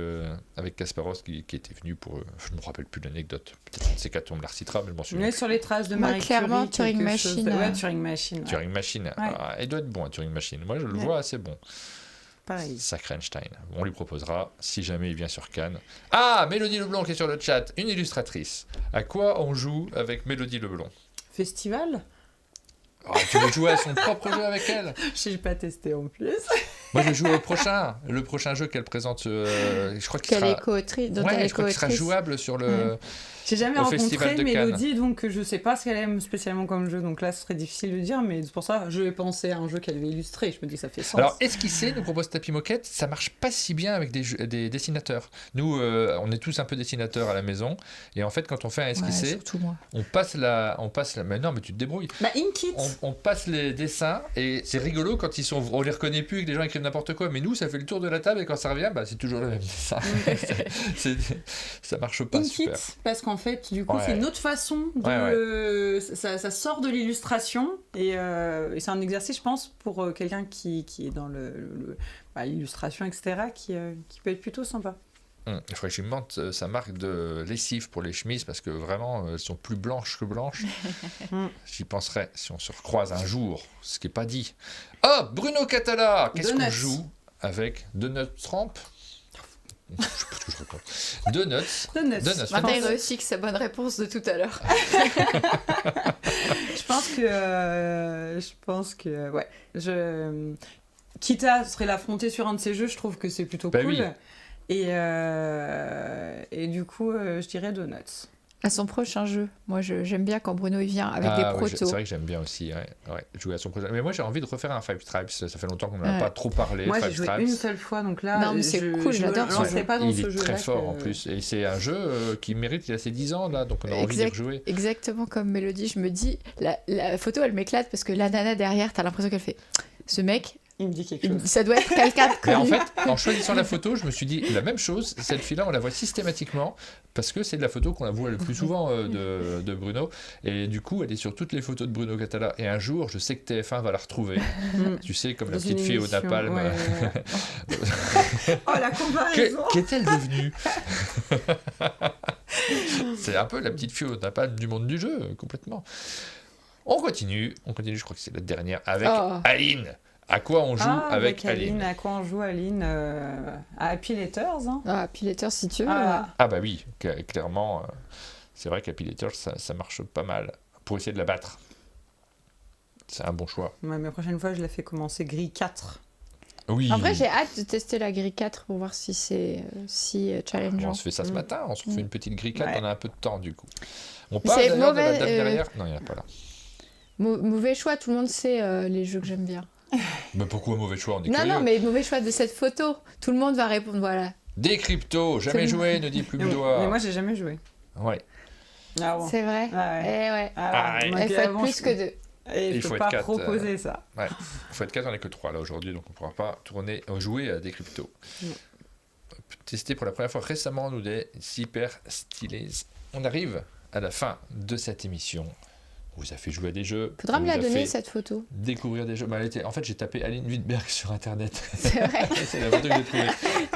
Kasparov qui était venu pour. Je me rappelle plus l'anecdote. Peut-être c'est qu'à tombe la recitera, mais je m'en souviens. Mais sur les traces de Marie clairement, Curie, Turing Machine. Ouais, Turing Machine. Turing Machine. Ouais. Ah, il doit être bon, Turing Machine. Moi, je le vois assez bon. Pareil. Sacré Einstein. On lui proposera, si jamais il vient sur Cannes. Ah, Mélodie Leblond qui est sur le chat, une illustratrice. À quoi on joue avec Mélodie Leblond? Festival? Tu veux jouer à son propre jeu avec elle? Je n'ai pas testé en plus. Moi, je vais jouer au le prochain jeu qu'elle présente. Je crois qu'il sera... je crois qu'il sera jouable sur le... J'ai jamais rencontré Mélodie, donc je sais pas ce qu'elle aime spécialement comme jeu, donc là ce serait difficile de dire, mais c'est pour ça je vais penser à un jeu qu'elle avait illustré, je me dis que ça fait sens. Alors, Esquisser nous propose Tapis Moquette, ça marche pas si bien avec des dessinateurs. Nous, on est tous un peu dessinateurs à la maison, et en fait, quand on fait un esquissé, on passe la... Mais non, mais tu te débrouilles. Bah, Inkit. On passe les dessins, et c'est rigolo quand on les reconnaît plus et que les gens écrivent n'importe quoi, mais nous, ça fait le tour de la table, et quand ça revient, c'est toujours le même dessin. Ça marche pas Inkit, super. parce qu'en fait, du coup, c'est une autre façon de... Ça sort de l'illustration, et c'est un exercice, je pense, pour quelqu'un qui est dans l'illustration, etc., qui peut être plutôt sympa. Il faudrait que je monte sa marque de lessive pour les chemises, parce que vraiment, elles sont plus blanches que blanches. J'y penserai si on se recroise un jour, ce qui n'est pas dit. Oh, Bruno Catala, qu'est-ce qu'on joue avec Donut Trump? Je sais pas ce que je raconte. Donuts. Martin réussit que sa bonne réponse de tout à l'heure. Je pense que ouais. Quitte serait l'affronter sur un de ces jeux, je trouve que c'est plutôt cool. Oui. Et du coup, je dirais Donuts. À son prochain jeu. Moi, j'aime bien quand Bruno il vient avec des protos. C'est vrai que j'aime bien aussi jouer à son prochain. Mais moi, j'ai envie de refaire un Five Stripes. Ça fait longtemps qu'on n'en a pas trop parlé. Moi, j'ai joué une seule fois, donc là, non, mais c'est cool, j'adore ce jeu. Pas dans il ce est jeu très fort en plus. Et c'est un jeu qui mérite, il a ses 10 ans là, donc on a envie d'y rejouer. Exactement comme Mélodie, je me dis, la photo, elle m'éclate parce que la nana derrière, t'as l'impression qu'elle fait ce mec. Il me dit quelque chose. Ça doit être quelqu'un de connu. Mais en fait, en choisissant la photo, je me suis dit la même chose. Cette fille-là, on la voit systématiquement parce que c'est de la photo qu'on la voit le plus souvent de Bruno. Et du coup, elle est sur toutes les photos de Bruno Catala. Et un jour, je sais que TF1 va la retrouver. Tu sais, comme la petite fille au napalm. Ouais. Oh, la comparaison. Qu'est-elle devenue? C'est un peu la petite fille au napalm du monde du jeu, complètement. On continue, je crois que c'est la dernière, avec Aline. À quoi on joue avec Aline? À quoi on joue, Aline? À Happy Letters. Hein. Happy Letters, si tu veux. Ah bah oui, clairement, c'est vrai qu'Happy Letters, ça marche pas mal pour essayer de la battre. C'est un bon choix. Ouais, mais la prochaine fois, je la fais commencer grille 4. Oui. En vrai, j'ai hâte de tester la grille 4 pour voir si c'est challengeant. On se fait ça ce matin, on se refait une petite grille 4, on a un peu de temps du coup. On parle d'ailleurs de la date derrière. Non, il n'y en a pas là. Mauvais choix, tout le monde sait les jeux que j'aime bien. Mais pourquoi mauvais choix? On est non, curieux. mais mauvais choix de cette photo. Tout le monde va répondre, voilà. Des cryptos, jamais joué, ne dit plus Mais Boudoir. moi, j'ai jamais joué. Ouais. Ah bon. C'est vrai. Ah ouais. Eh ouais. Ah ouais. Ah Donc, Il faut être avant, plus que 2. Et Il je faut peux être pas 4, proposer ça. Ouais. Il faut être 4, on n'est que 3 là aujourd'hui, donc on ne pourra pas jouer à des cryptos. Non. Tester pour la première fois récemment, nous, des hyper stylés. On arrive à la fin de cette émission. On vous a fait jouer à des jeux. Faudra on me vous la a donner fait cette photo. découvrir des jeux. Bah, en fait, j'ai tapé Aline Wittberg sur internet. C'est vrai. C'est la photo que j'ai trouvée.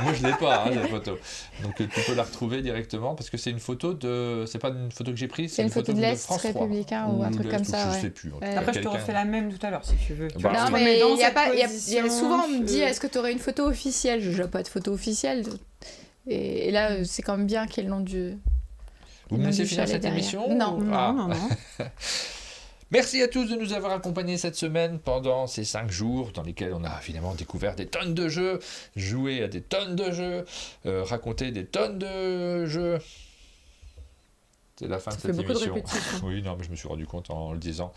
Moi, je l'ai pas, cette photo. Donc, tu peux la retrouver directement parce que c'est une photo de. C'est pas une photo que j'ai prise, C'est une photo de l'Est France 3. républicain ou un truc de comme l'Est, ça. Je Ouais. sais plus. Après, je te refais la même tout à l'heure si tu veux. Bah, Non, tu mais dans il y a cette pas. position, Souvent, on me dit est-ce que tu aurais une photo officielle? Je n'ai pas de photo officielle. Et là, c'est quand même bien qu'il y ait le nom du. Vous me laissez finir cette derrière. émission Non. Non. Merci à tous de nous avoir accompagnés cette semaine pendant ces 5 jours dans lesquels on a évidemment découvert des tonnes de jeux, joué à des tonnes de jeux, raconté des tonnes de jeux. C'est la fin de cette beaucoup de émission. répétitions. Oui, non, mais je me suis rendu compte en le disant.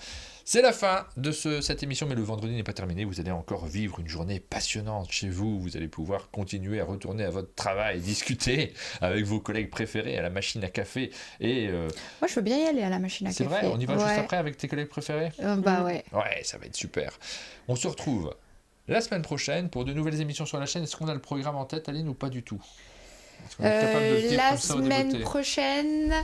C'est la fin de cette émission, mais le vendredi n'est pas terminé. Vous allez encore vivre une journée passionnante chez vous. Vous allez pouvoir continuer à retourner à votre travail, discuter avec vos collègues préférés à la machine à café. Et Moi, je veux bien y aller à la machine à c'est café. vrai, on y va juste après avec tes collègues préférés. Bah ouais. Ouais, ça va être super. On se retrouve la semaine prochaine pour de nouvelles émissions sur la chaîne. Est-ce qu'on a le programme en tête, Aline, ou pas du tout? Est-ce qu'on est capable de le dire La comme ça au semaine débeauté prochaine,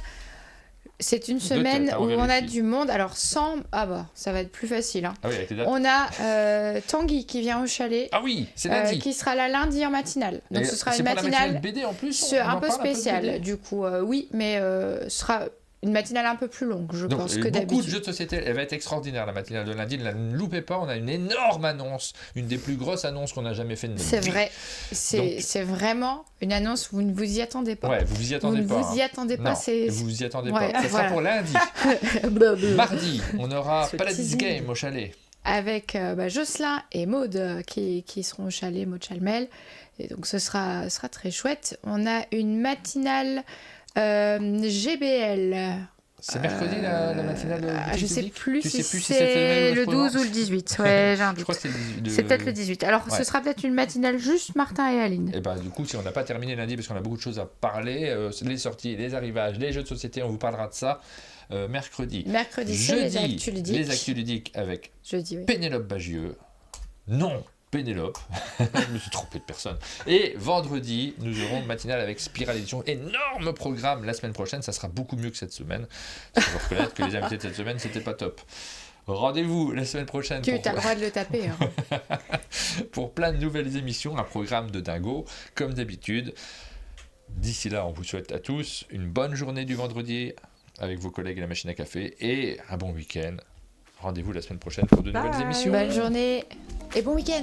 c'est une De semaine tête, hein, où on on a vérifie. du monde. Alors, sans. Ah bah, ça va être plus facile. Hein. Ah oui, avec les dates. On a Tanguy qui vient au chalet. Ah oui, c'est lundi. Qui sera là lundi en matinale. Donc, Et ce sera c'est une pour la matinale BD en plus. un en peu parle spéciale. BD Du coup, oui, mais ce sera une matinale un peu plus longue, je Donc, pense, que beaucoup de d'habitude. jeux de société. Elle va être extraordinaire, la matinale de lundi. Ne la loupez pas. On a une énorme annonce. Une des plus grosses annonces qu'on a jamais fait de notre C'est vie. vrai. Donc- C'est vraiment une annonce, vous ne vous y attendez pas. Ouais, vous vous y Vous attendez ne pas. vous y attendez pas. Non, C'est. vous vous y attendez Ouais, pas. Ça sera voilà. pour lundi. Blablabla. Mardi, on aura Ce Paladins teasing. Game au chalet. Avec Jocelyn et Maude qui seront au chalet, Maude Chalmel. Et donc ce sera très chouette. On a une matinale GBL. C'est mercredi la matinale de Je Boutique sais Publique plus Tu si sais plus si c'est c'est le le 12 ou le 18. Ouais, j'ai un Je doute. crois que c'est C'est peut-être le 18. Alors Ouais. ce sera peut-être une matinale juste Martin et Aline. Et bah du coup, si on n'a pas terminé lundi, parce qu'on a beaucoup de choses à parler, les sorties, les arrivages, les jeux de société, on vous parlera de ça mercredi. Mercredi, c'est les Jeudi, actus ludiques. les actus ludiques avec Jeudi, oui. Pénélope Bagieux. Non, Pénélope. Je me suis trompé de personne. Et vendredi, nous aurons une matinale avec Spiral Edition. Énorme programme la semaine prochaine. Ça sera beaucoup mieux que cette semaine. Il faut reconnaître que les invités de cette semaine, c'était pas top. Rendez-vous la semaine prochaine Tu as le droit de le taper. Hein. pour plein de nouvelles émissions, un programme de dingo, comme d'habitude. D'ici là, on vous souhaite à tous une bonne journée du vendredi avec vos collègues à la machine à café et un bon week-end. Rendez-vous la semaine prochaine pour de nouvelles Bye. émissions. Bonne journée et bon week-end.